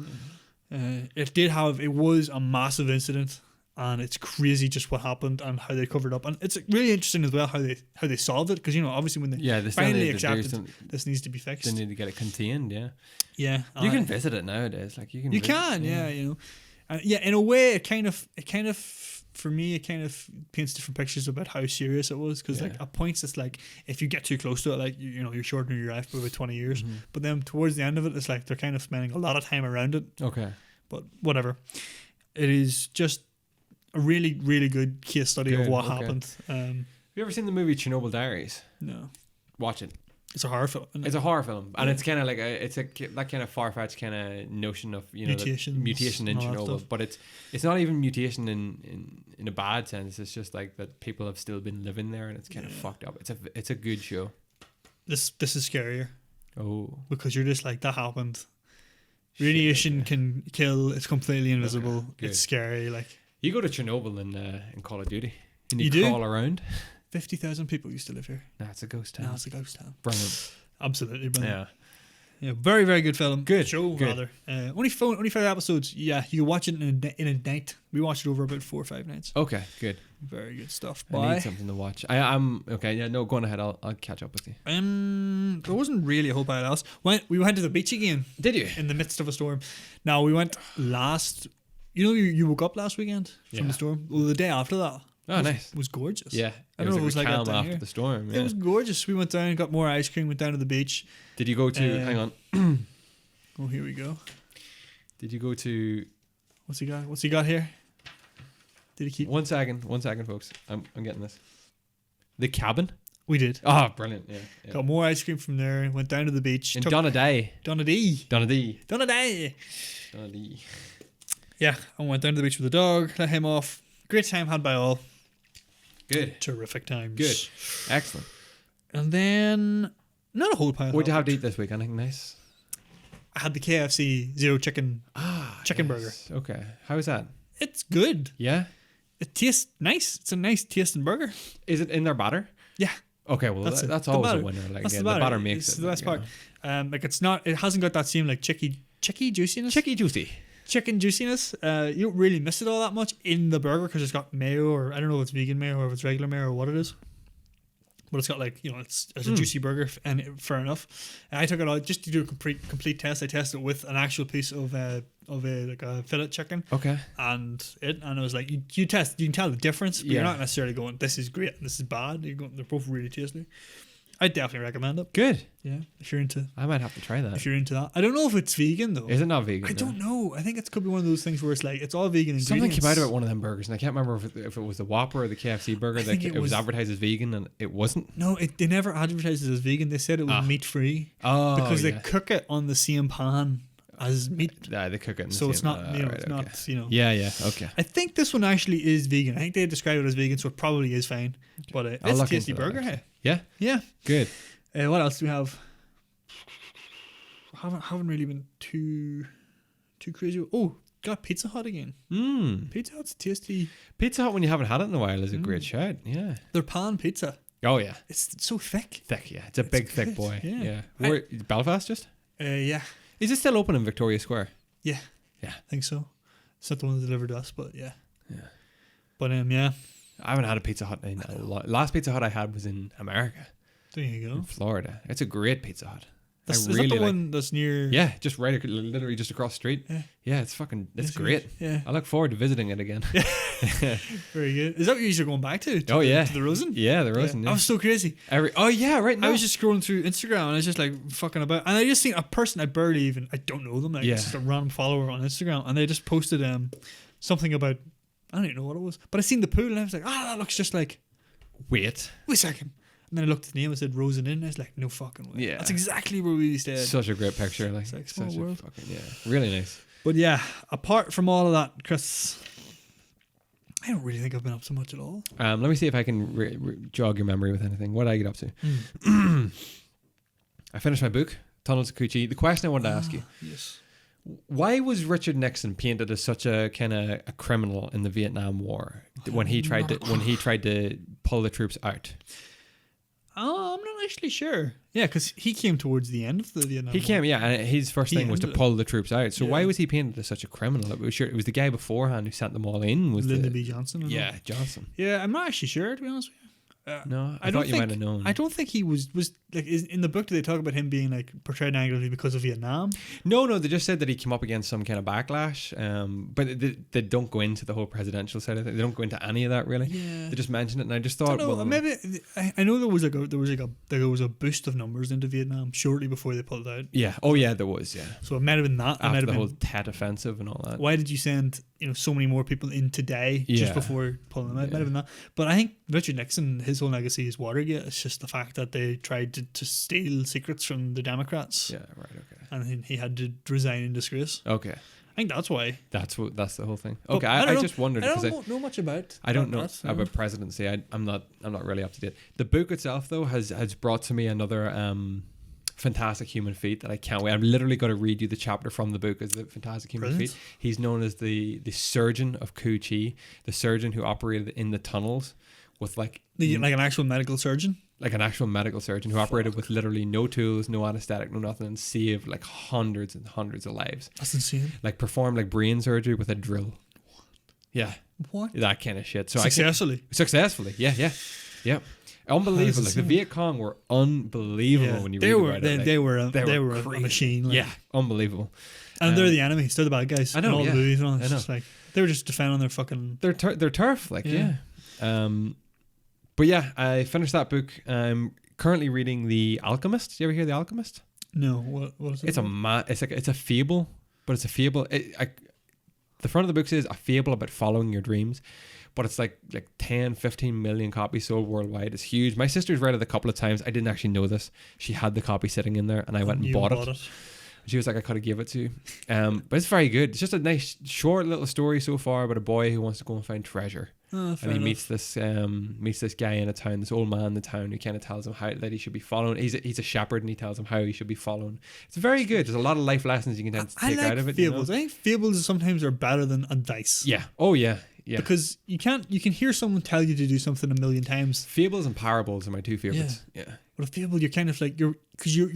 It was a massive incident, and it's crazy just what happened and how they covered up. And it's really interesting as well how they solved it, because obviously when they finally accepted this needs to be fixed, they need to get it contained. Yeah, you can visit it nowadays. Like you can. In a way, it kind of for me, it kind of paints different pictures about how serious it was, because like at points it's like if you get too close to it, like you're shortening your life by about 20 years. But then towards the end of it, it's like they're kind of spending a lot of time around it. Okay, but whatever. It is just a really, really good case study of what happened. Have you ever seen the movie Chernobyl Diaries? No. Watch it. It's a horror film. It's a horror film, and it's kind of like that kind of far-fetched kind of notion of mutation in Chernobyl, but it's not even mutation in a bad sense. It's just like that people have still been living there, and it's kind of fucked up. It's a good show. This is scarier. Oh, because you're just like, that happened. Radiation can kill. It's completely invisible. Okay, it's scary. Like, you go to Chernobyl in Call of Duty, and you do? crawl around. 50,000 people used to live here. No, it's a ghost town. No, it's a ghost town. Brilliant. Absolutely brilliant. Yeah. Very, very good film. Good show, good. rather. Only 5 episodes. Yeah, you can watch it in a night. We watched it over about 4 or 5 nights. Okay, good. Very good stuff. I need something to watch. I'm okay. Yeah, no, go on ahead. I'll catch up with you. There wasn't really a whole pile else. We went to the beach again. Did you? In the midst of a storm. Now we went last. You woke up last weekend from the storm. Well, the day after that. Oh, nice. It was gorgeous. Yeah. I don't know if it was like that down after here. the storm. Yeah. It was gorgeous. We went down, got more ice cream, went down to the beach. Did you go to? Hang on. Oh, here we go. Did you go to? What's he got here? Did he keep? 1 second, folks. I'm getting this. The cabin. We did. Oh, brilliant! Yeah. Got more ice cream from there. Went down to the beach. In Donadee. Yeah, I went down to the beach with the dog. Let him off. Great time had by all. Good. Terrific times. Good. Excellent. And then not a whole pile. What did you have to eat this week? Anything nice? I had the KFC zero chicken burger. Okay. How is that? It's good. Yeah. It tastes nice. It's a nice tasting burger. Is it in their batter? Yeah. Okay. Well, that's always a winner. Like, that's the batter makes it's it. the best part. Like it's not. It hasn't got that same like chicky juiciness. Chicken juiciness. You don't really miss it all that much in the burger because it's got mayo, or I don't know if it's vegan mayo or if it's regular mayo or what it is. But it's got like, it's a juicy burger, and fair enough. And I took it out just to do a complete test. I tested it with an actual piece of a fillet chicken. Okay. And it was like you can tell the difference, but you're not necessarily going, this is great, this is bad. They're both really tasty. I definitely recommend it. Good. Yeah, if you're into. I might have to try that. If you're into that, I don't know if it's vegan though. Is it not vegan? I don't know. I think it could be one of those things where it's like it's all vegan ingredients. Something came out about one of them burgers, and I can't remember if it was the Whopper or the KFC burger. That it was advertised as vegan, and it wasn't. No, they never advertised it as vegan. They said it was meat free. Oh, because they cook it on the same pan as meat. Yeah, they cook it. In the so same, it's not. right, it's not. Yeah. Okay. I think this one actually is vegan. I think they describe it as vegan, so it probably is fine. But it's a tasty burger. Hey. Yeah. Yeah. Good. What else do we have? Haven't really been too crazy. Oh, got Pizza Hut again. Pizza Hut's tasty. Pizza Hut, when you haven't had it in a while, is a great shout. Yeah. Their pan pizza. Oh yeah. It's so thick. Yeah. It's a big, thick boy. Yeah. Where Belfast just? Yeah. Is it still open in Victoria Square? Yeah. Yeah. I think so. It's not the one that delivered us, but yeah. Yeah. But yeah. I haven't had a Pizza Hut in a lot. Last Pizza Hut I had was in America. There you go. In Florida. It's a great Pizza Hut. Is that the one that's near? Yeah, just literally just across the street. Yeah, it's great. Yeah. I look forward to visiting it again. Very good. Is that what you're going back to? Oh yeah, to the Rosen. Yeah, the Rosen. Yeah. I was so crazy. Oh yeah, right now. I was just scrolling through Instagram and I was just like fucking about, and I just seen a person I don't know them, like just a random follower on Instagram, and they just posted something about, I don't even know what it was, but I seen the pool and I was like, that looks just like. Wait a second. And then I looked at the name and said Rosen Inn. I was like, no fucking way. Yeah. That's exactly where we stayed. Such a great picture. Like, it's like small world. Really nice. But yeah, apart from all of that, Chris, I don't really think I've been up to much at all. Let me see if I can jog your memory with anything. What did I get up to? I finished my book, Tunnels to Coochie. The question I wanted to ask you. Yes. Why was Richard Nixon painted as such a kind of a criminal in the Vietnam War when he tried to pull the troops out? Oh, I'm not actually sure. Yeah, because he came towards the end of the Vietnam War. Came, yeah, and his first thing was to pull the troops out. So why was he painted as such a criminal? It was the guy beforehand who sent them all in. Was Lyndon B. Johnson? Yeah, Johnson. Yeah, I'm not actually sure, to be honest with you. No, I thought you might have known. I don't think he was like in the book. Do they talk about him being like portrayed negatively because of Vietnam? No, they just said that he came up against some kind of backlash. But they don't go into the whole presidential side of it. They don't go into any of that really. Yeah. They just mention it, and I just thought, maybe I know there was a boost of numbers into Vietnam shortly before they pulled out. Yeah. Oh yeah, there was. Yeah. So it might have been that. After the whole Tet offensive and all that. Why did you send so many more people in today just before pulling them out? It might have been that. But I think Richard Nixon, his whole legacy is Watergate. It's just the fact that they tried to steal secrets from the Democrats. Yeah, right, okay. And he had to resign in disgrace. Okay. I think that's why. That's the whole thing. Okay, I just wondered. I don't know much about. I don't know about presidency. I'm not really up to date. The book itself though has brought to me another fantastic human feat that I can't wait. I'm literally going to read you the chapter from the book as the fantastic human feat. He's known as the surgeon of Cu Chi, the surgeon who operated in the tunnels with like an actual medical surgeon. Like an actual medical surgeon who operated with literally no tools, no anesthetic, no nothing, and saved like hundreds and hundreds of lives. That's insane. Like performed like brain surgery with a drill. What? Yeah. What? That kind of shit. So Successfully. Yeah. Unbelievable. Like the Viet Cong were unbelievable when you read about it. They were a machine. Like. Yeah, unbelievable. And they're the enemies. They're the bad guys. I know. In all the movies and all. It's I know. just like they were just defending their fucking. Their turf. Like yeah. But yeah, I finished that book. I'm currently reading The Alchemist. Did you ever hear The Alchemist? No. What is it? It's a fable, but it's a fable. The front of the book says a fable about following your dreams, but it's like 10, 15 million copies sold worldwide. It's huge. My sister's read it a couple of times. I didn't actually know this. She had the copy sitting in there, and I went and bought it. She was like, I could have give it to you. But it's very good. It's just a nice, short little story so far about a boy who wants to go and find treasure. And he meets this guy in a town, this old man in the town who kind of tells him how that he should be following. He's a shepherd, and he tells him how he should be following. It's very good. There's a lot of life lessons you can take out of it. Fables. I think fables sometimes are better than advice. Yeah. Oh yeah. Yeah. Because you can hear someone tell you to do something a million times. Fables and parables are my two favorites. Yeah. But a fable, you're kind of like you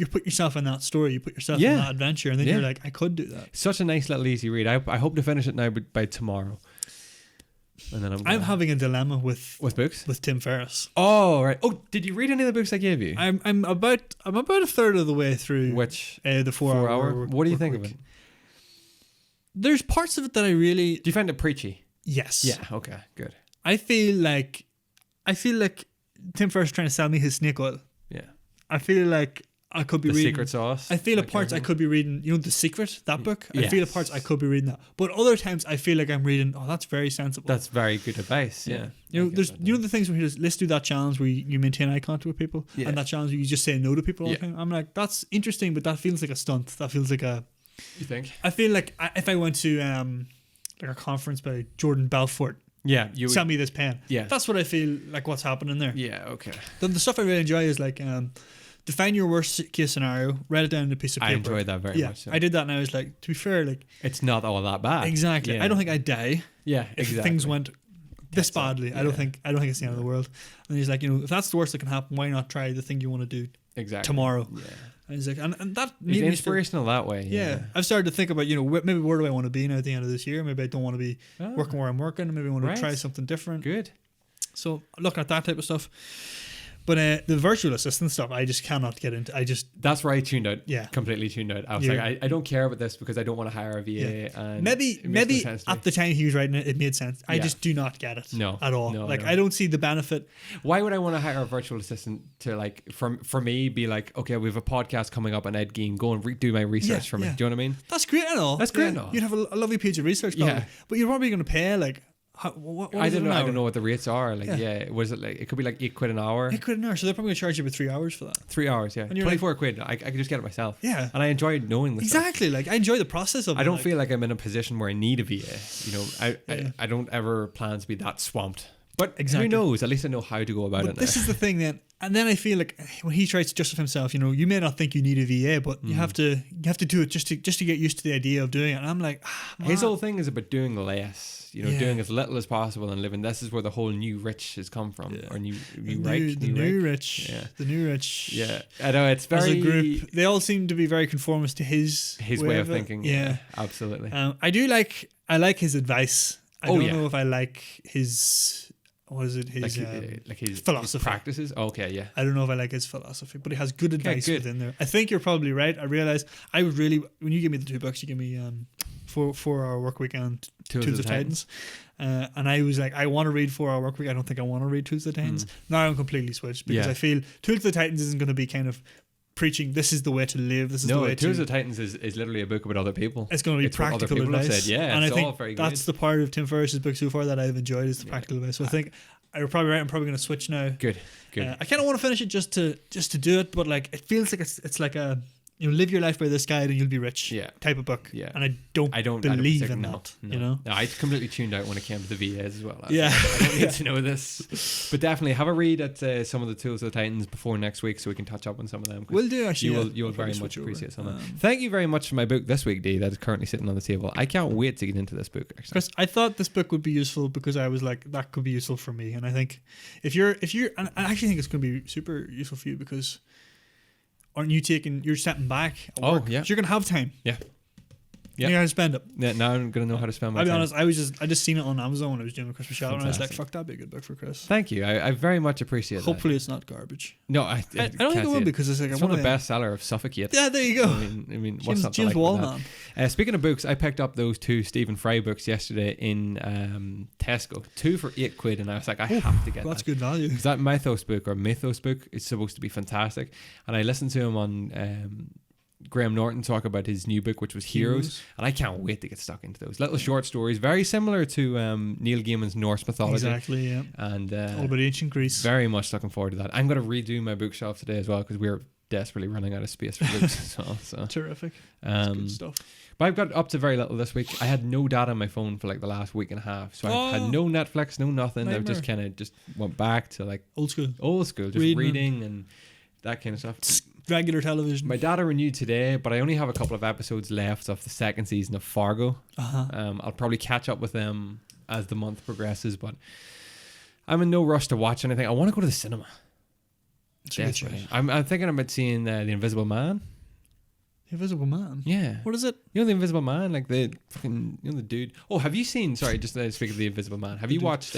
put yourself in that story, you put yourself in that adventure, and then you're like, I could do that. Such a nice little easy read. I hope to finish it now by tomorrow. And then I'm having a dilemma with books with Tim Ferriss. Oh right. Oh, did you read any of the books I gave you? I'm about a third of the way through. Which the 4 hour. What do you think of it? There's parts of it that I really. Do you find it preachy? Yes. Yeah. Okay. Good. I feel like Tim Ferriss is trying to sell me his snake oil. Yeah. I feel like I could be reading Secret Sauce. I feel at parts I could be reading, The Secret, that book. Yes. I feel at parts I could be reading that. But other times I feel like I'm reading, that's very sensible. That's very good advice, yeah. There's the things where let's do that challenge where you maintain eye contact with people, and that challenge where you just say no to people all the time. I'm like, that's interesting, but that feels like a stunt. That feels like a... You think? I feel like if I went to like a conference by Jordan Belfort, you send me this pen. Yeah. That's what I feel like what's happening there. Yeah, okay. The stuff I really enjoy is like... define your worst case scenario, write it down on a piece of paper. I enjoy that very much. So. I did that and I was like, to be fair, like... It's not all that bad. Exactly. Yeah. I don't think I'd die. Yeah, if things went this badly. I don't think it's the end of the world. And he's like, if that's the worst that can happen, why not try the thing you want to do tomorrow? Yeah. And he's like, and that... It's inspirational that way. Yeah. I've started to think about, maybe where do I want to be now at the end of this year? Maybe I don't want to be working where I'm working. Maybe I want to try something different. Good. So looking at that type of stuff. But the virtual assistant stuff, I just cannot get into. That's where I tuned out. Yeah. Completely tuned out. I was like, I don't care about this because I don't want to hire a VA. Yeah. And maybe it makes no sense to me. at the time he was writing it, it made sense. I just do not get it at all. No, like no. I don't see the benefit. Why would I want to hire a virtual assistant to like for me be like, okay, we have a podcast coming up on Ed Gein, go and do my research for me. Do you know what I mean? That's great and all. That's great and all. You'd have a lovely page of research, probably. But you're probably going to pay like. What I don't know what the rates are. Like, was it like it could be like £8 an hour? £8 an hour. So they're probably going to charge you about 3 hours for that. 3 hours, yeah. 24 quid. I could just get it myself. Yeah. And I enjoy knowing this. Exactly. Like I enjoy the process of it. I don't feel like I'm in a position where I need a VA. You know, I don't ever plan to be that swamped. But who knows? At least I know how to go about it. This is the thing then. And then I feel like when he tries to justify himself, you know, you may not think you need a VA, but you have to do it just to get used to the idea of doing it. And I'm like, his whole thing is about doing less. You know, doing as little as possible and living. This is where the whole new rich has come from, or new rich. Yeah, the new rich. Yeah, I know it's very. As a group, they all seem to be very conformist to his way of thinking. Yeah, absolutely. I like his advice. I don't know if I like his. What is it? His his philosophy, his practices. Okay, yeah. I don't know if I like his philosophy, but he has good advice within there. I think you're probably right. I realize I would really when you give me the 2 books, you give me 4-hour work week and Tools of Titans. And I was like, I want to read 4-hour work week. I don't think I want to read Tools of the Titans. Now I'm completely switched because I feel Tools of the Titans isn't going to be kind of preaching this is the way to live. This is the way Tools of the Titans is literally a book about other people. It's going to be practical advice. Yeah, and it's I think all very that's good. the part of Tim Ferriss's book so far that I've enjoyed is the practical advice. So I think you're probably right. I'm probably going to switch now. Good. I kind of want to finish it just to do it, but like it feels like it's like a live your life by this guide and you'll be rich type of book. Yeah. And I don't believe in that. No. You know? No, I completely tuned out when it came to the VAs as well. I don't need to know this. But definitely have a read at some of the Tools of the Titans before next week so we can touch up on some of them. We'll do actually. You'll very much appreciate some of that. Thank you very much for my book this week, Dee, that is currently sitting on the table. I can't wait to get into this book, actually. Because I thought this book would be useful because I was like, that could be useful for me. And I think if you're and I actually think it's going to be super useful for you because you're stepping back at work. Yeah. So you're going to have time. Yeah. Yeah. You're going to spend it. Yeah, now I'm going to know how to spend my time. I'll be honest, I just seen it on Amazon when I was doing my Christmas shopping and I was like, fuck, that'd be a good book for Chris. Thank you. I very much appreciate Hopefully that. it's not garbage. No, I don't think it will because it's like one of the bestseller of Suffolk yet. Yeah, there you go. I mean what's not to James like Wallman. Speaking of books, I picked up those 2 Stephen Fry books yesterday in Tesco. 2 for £8 and I was like, I have to get that. That's good value. Because that Mythos book is supposed to be fantastic. And I listened to him on Graham Norton talk about his new book, which was Heroes, and I can't wait to get stuck into those little short stories, very similar to Neil Gaiman's Norse mythology. Exactly, yeah. And all about ancient Greece. Very much looking forward to that. I'm going to redo my bookshelf today as well because we're desperately running out of space for books as well. So terrific. That's good stuff. But I've got up to very little this week. I had no data on my phone for like the last week and a half, so I've had no Netflix, no nothing. I've just kind of went back to like old school, just reading and that kind of stuff. Regular television. My data renewed today, but I only have a couple of episodes left of the 2nd season of Fargo. I'll probably catch up with them as the month progresses, but I'm in no rush to watch anything. I want to go to the cinema. I'm thinking about seeing The Invisible Man. The Invisible Man? Yeah. What is it? You know The Invisible Man? Like the fucking, the dude. Oh, have you seen, sorry, just speak of The Invisible Man. Have you watched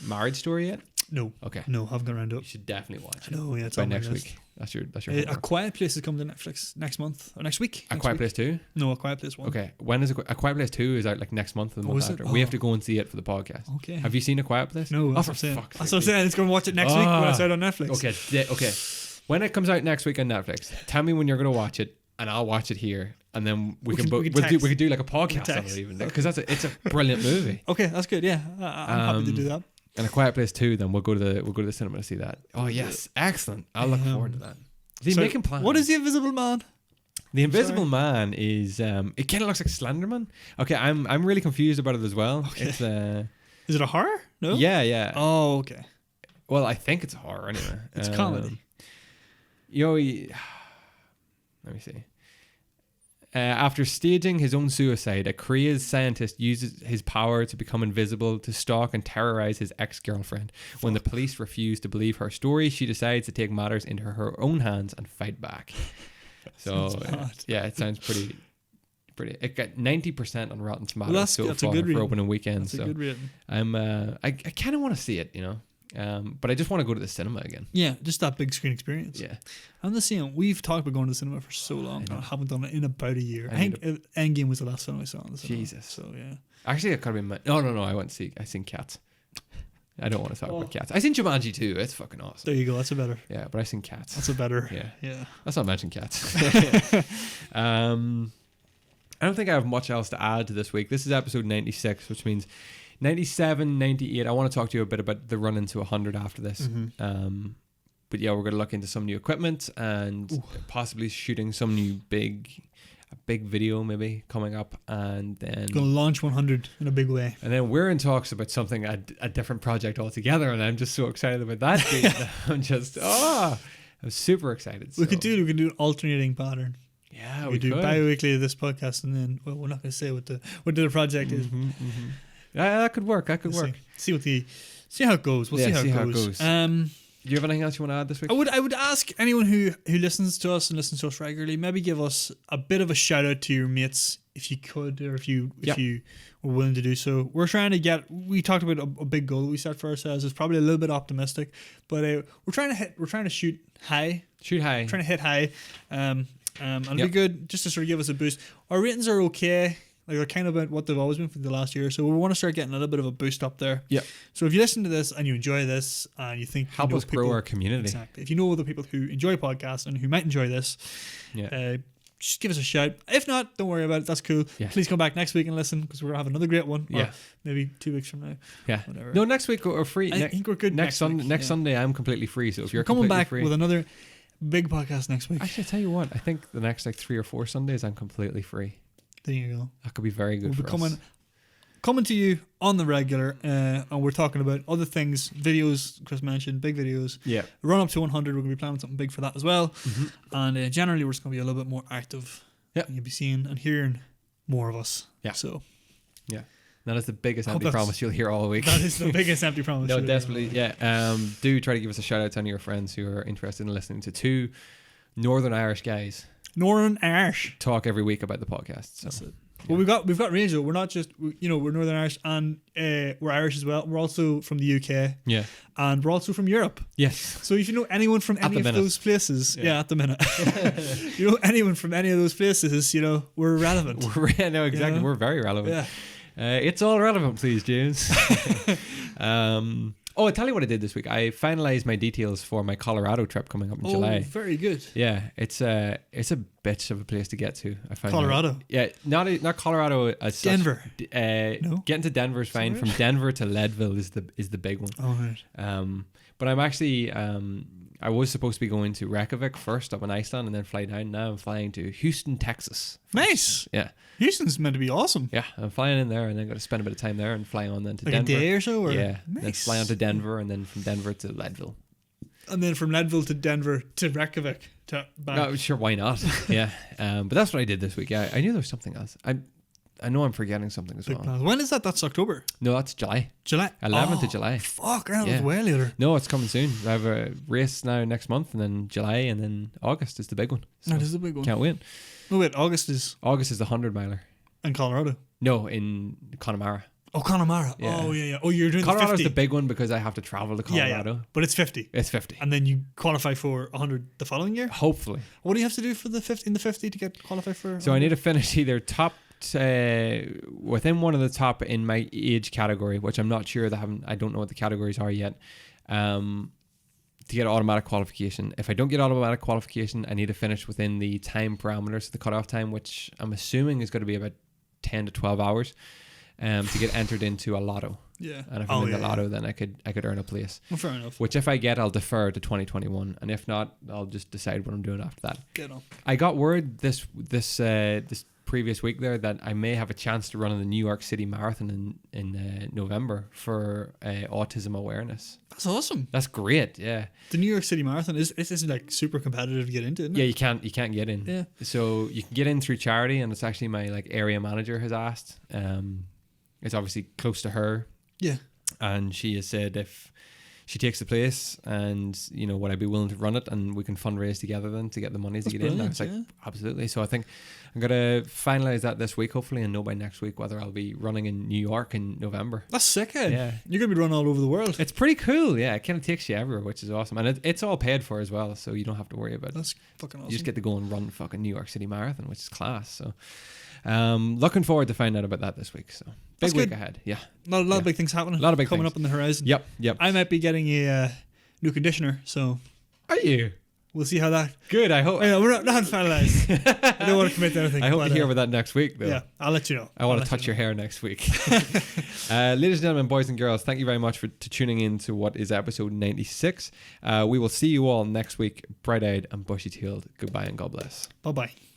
Marriage Story yet? No. Okay. No, haven't got around to it. You should definitely watch it. No, yeah, it's by on next my list. week. That's your A Quiet Place is coming to Netflix next month or next week. A Quiet Place 2? No, A Quiet Place 1. Okay. When is A Quiet Place 2 is out like next month or the month after. We have to go and see it for the podcast. Okay. Have you seen A Quiet Place? No, that's what I'm saying. That's what I'm saying. Let's go and watch it next week when it's out on Netflix. Okay. When it comes out next week on Netflix, tell me when you're going to watch it and I'll watch it here. And then we can do like a podcast on it even because it's a brilliant movie. Okay, that's good. Yeah, I'm happy to do that. And A Quiet Place 2, then we'll go to the cinema to see that. Oh yes, excellent! I'll look forward to that. Is he making plans? What is the Invisible Man? The Invisible Man is it kind of looks like Slenderman. Okay, I'm really confused about it as well. Okay. It's is it a horror? No. Yeah. Oh, okay. Well, I think it's a horror anyway. It's comedy. Let me see. After staging his own suicide, a crazed scientist uses his power to become invisible to stalk and terrorize his ex-girlfriend. When the police refuse to believe her story, she decides to take matters into her own hands and fight back. So, it sounds pretty. It got 90% on Rotten Tomatoes so far for opening weekend. That's a good rating. I kind of want to see it, you know. But I just want to go to the cinema again. Yeah, just that big screen experience. Yeah. I'm the same. We've talked about going to the cinema for so long. I know. I haven't done it in about a year. I I think Endgame was the last film I saw in the cinema. Jesus. So, yeah. Actually, it could have been no. I seen Cats. I don't want to talk about Cats. I seen Jumanji too. It's fucking awesome. There you go. That's a better. Yeah, but I seen Cats. That's a better. Yeah. Let's not mention Cats. I don't think I have much else to add to this week. This is episode 96, which means 97, 98. I want to talk to you a bit about the run into 100 after this. Mm-hmm. But yeah, we're going to look into some new equipment and possibly shooting some new big video maybe coming up, and then Going to launch 100 in a big way. And then we're in talks about something, a different project altogether, and I'm just so excited about that. I'm super excited. We could do an alternating pattern. Yeah, we do could. bi-weekly this podcast, and then we're not going to say what the project is. Yeah, that could work. See how it goes. We'll see how it goes. Do you have anything else you want to add this week? I would ask anyone who listens to us and listens to us regularly, maybe give us a bit of a shout out to your mates if you could, or if you were willing to do so. We're trying to we talked about a big goal that we set for ourselves. It's probably a little bit optimistic, but we're trying to shoot high. Trying to hit high. And it'd be good just to sort of give us a boost. Our ratings are okay. Like, they're kind of about what they've always been for the last year. So we want to start getting a little bit of a boost up there. Yeah. So if you listen to this and you enjoy this and you think... Help us grow our community. Exactly. If you know other people who enjoy podcasts and who might enjoy this, just give us a shout. If not, don't worry about it. That's cool. Yeah. Please come back next week and listen, because we're going to have another great one. Yeah. Or maybe 2 weeks from now. Yeah. Whatever. No, next week we're free. I think we're good next Sunday. Next Sunday, I'm completely free. So if you're coming back free, with another big podcast next week. Actually, I tell you what, I think the next 3 or 4 Sundays, I'm completely free. There you go. That could be very good. We'll be coming to you on the regular, and we're talking about other things, videos. Chris mentioned big videos. Yeah. Run up to 100. We're going to be planning something big for that as well. And generally, we're just going to be a little bit more active. Yeah. You'll be seeing and hearing more of us. Yeah. So. Yeah. That is the biggest empty promise you'll hear all week. That is the biggest empty promise. No, definitely. Yeah. Do try to give us a shout out to any of your friends who are interested in listening to 2 Northern Irish guys. Northern Irish talk every week about the podcast. So. That's it. Well, we've got range though. We're not just we're Northern Irish, and we're Irish as well. We're also from the UK. Yeah, and we're also from Europe. Yes. So if you know anyone from any of those places, at the minute, you know anyone from any of those places, we're relevant. No, exactly. We're very relevant. Yeah. It's all relevant, please, James. I'll tell you what I did this week. I finalized my details for my Colorado trip coming up in July. Oh, very good. Yeah, it's a bitch of a place to get to. I find Colorado. Yeah, not Colorado as Denver. No? Getting to Denver is fine. From Denver to Leadville is the big one. Oh, right. But I'm actually I was supposed to be going to Reykjavik first up in Iceland and then fly down. Now I'm flying to Houston, Texas. Nice. Yeah. Houston's meant to be awesome. Yeah, I'm flying in there and then going to spend a bit of time there and fly on then to Denver. Like a day or so? Or? Yeah. Nice. Then fly on to Denver and then from Denver to Leadville. And then from Leadville to Denver to Reykjavik to back. No, sure, why not? Yeah. But that's what I did this week. Yeah, I knew there was something else. I know I'm forgetting something as well. Plans. When is that? That's October. No, that's July. 11th of July. Fuck, that was way later. No, it's coming soon. I have a race now next month, and then July, and then August is the big one. So that is the big one. Can't wait. No, wait, August is the 100-miler. In Colorado? No, in Connemara. Oh, Connemara. Yeah. Oh, yeah. Oh, you're doing Colorado's the 50. the big one because I have to travel to Colorado. Yeah. But it's 50. It's 50. And then you qualify for 100 the following year? Hopefully. What do you have to do for the 50 in the 50 to get qualified for 100? So I need to finish either top within one of the top in my age category, which I'm not sure I don't know what the categories are yet, to get automatic qualification. If I don't get automatic qualification, I need to finish within the time parameters of the cutoff time, which I'm assuming is going to be about 10 to 12 hours, to get entered into a lotto. Yeah. And if I'm in the lotto, then I could earn a place. Well, fair enough. Which if I get, I'll defer to 2021, and if not, I'll just decide what I'm doing after that. Get on. I got word this previous week there that I may have a chance to run in the New York City Marathon in November for autism awareness. That's awesome. That's great. Yeah. The New York City Marathon is like super competitive to get into, isn't it? Yeah, you can't get in. Yeah. So you can get in through charity, and it's actually my area manager has asked. It's obviously close to her. Yeah. And she has said if she takes the place, and would I be willing to run it, and we can fundraise together then to get the money to get in. And I was like, absolutely. So I think I'm gonna finalize that this week, hopefully, and know by next week whether I'll be running in New York in November. That's sick, Ed. Yeah, you're gonna be running all over the world. It's pretty cool. Yeah, it kind of takes you everywhere, which is awesome, and it's all paid for as well, so you don't have to worry about it. That's fucking awesome. You just get to go and run fucking New York City Marathon, which is class. So looking forward to finding out about that this week. So big week ahead. Yeah, a lot of big things happening. A lot of big coming things up on the horizon. Yep. I might be getting a new conditioner, so are you? We'll see how that. Good. I hope. We're not finalized. I don't want to commit to anything. I hope to hear about that next week, though. Yeah, I'll let you know. I want to touch your hair next week. Ladies and gentlemen, boys and girls, thank you very much for tuning in to what is episode 96. We will see you all next week, bright-eyed and bushy-tailed. Goodbye and God bless. Bye-bye.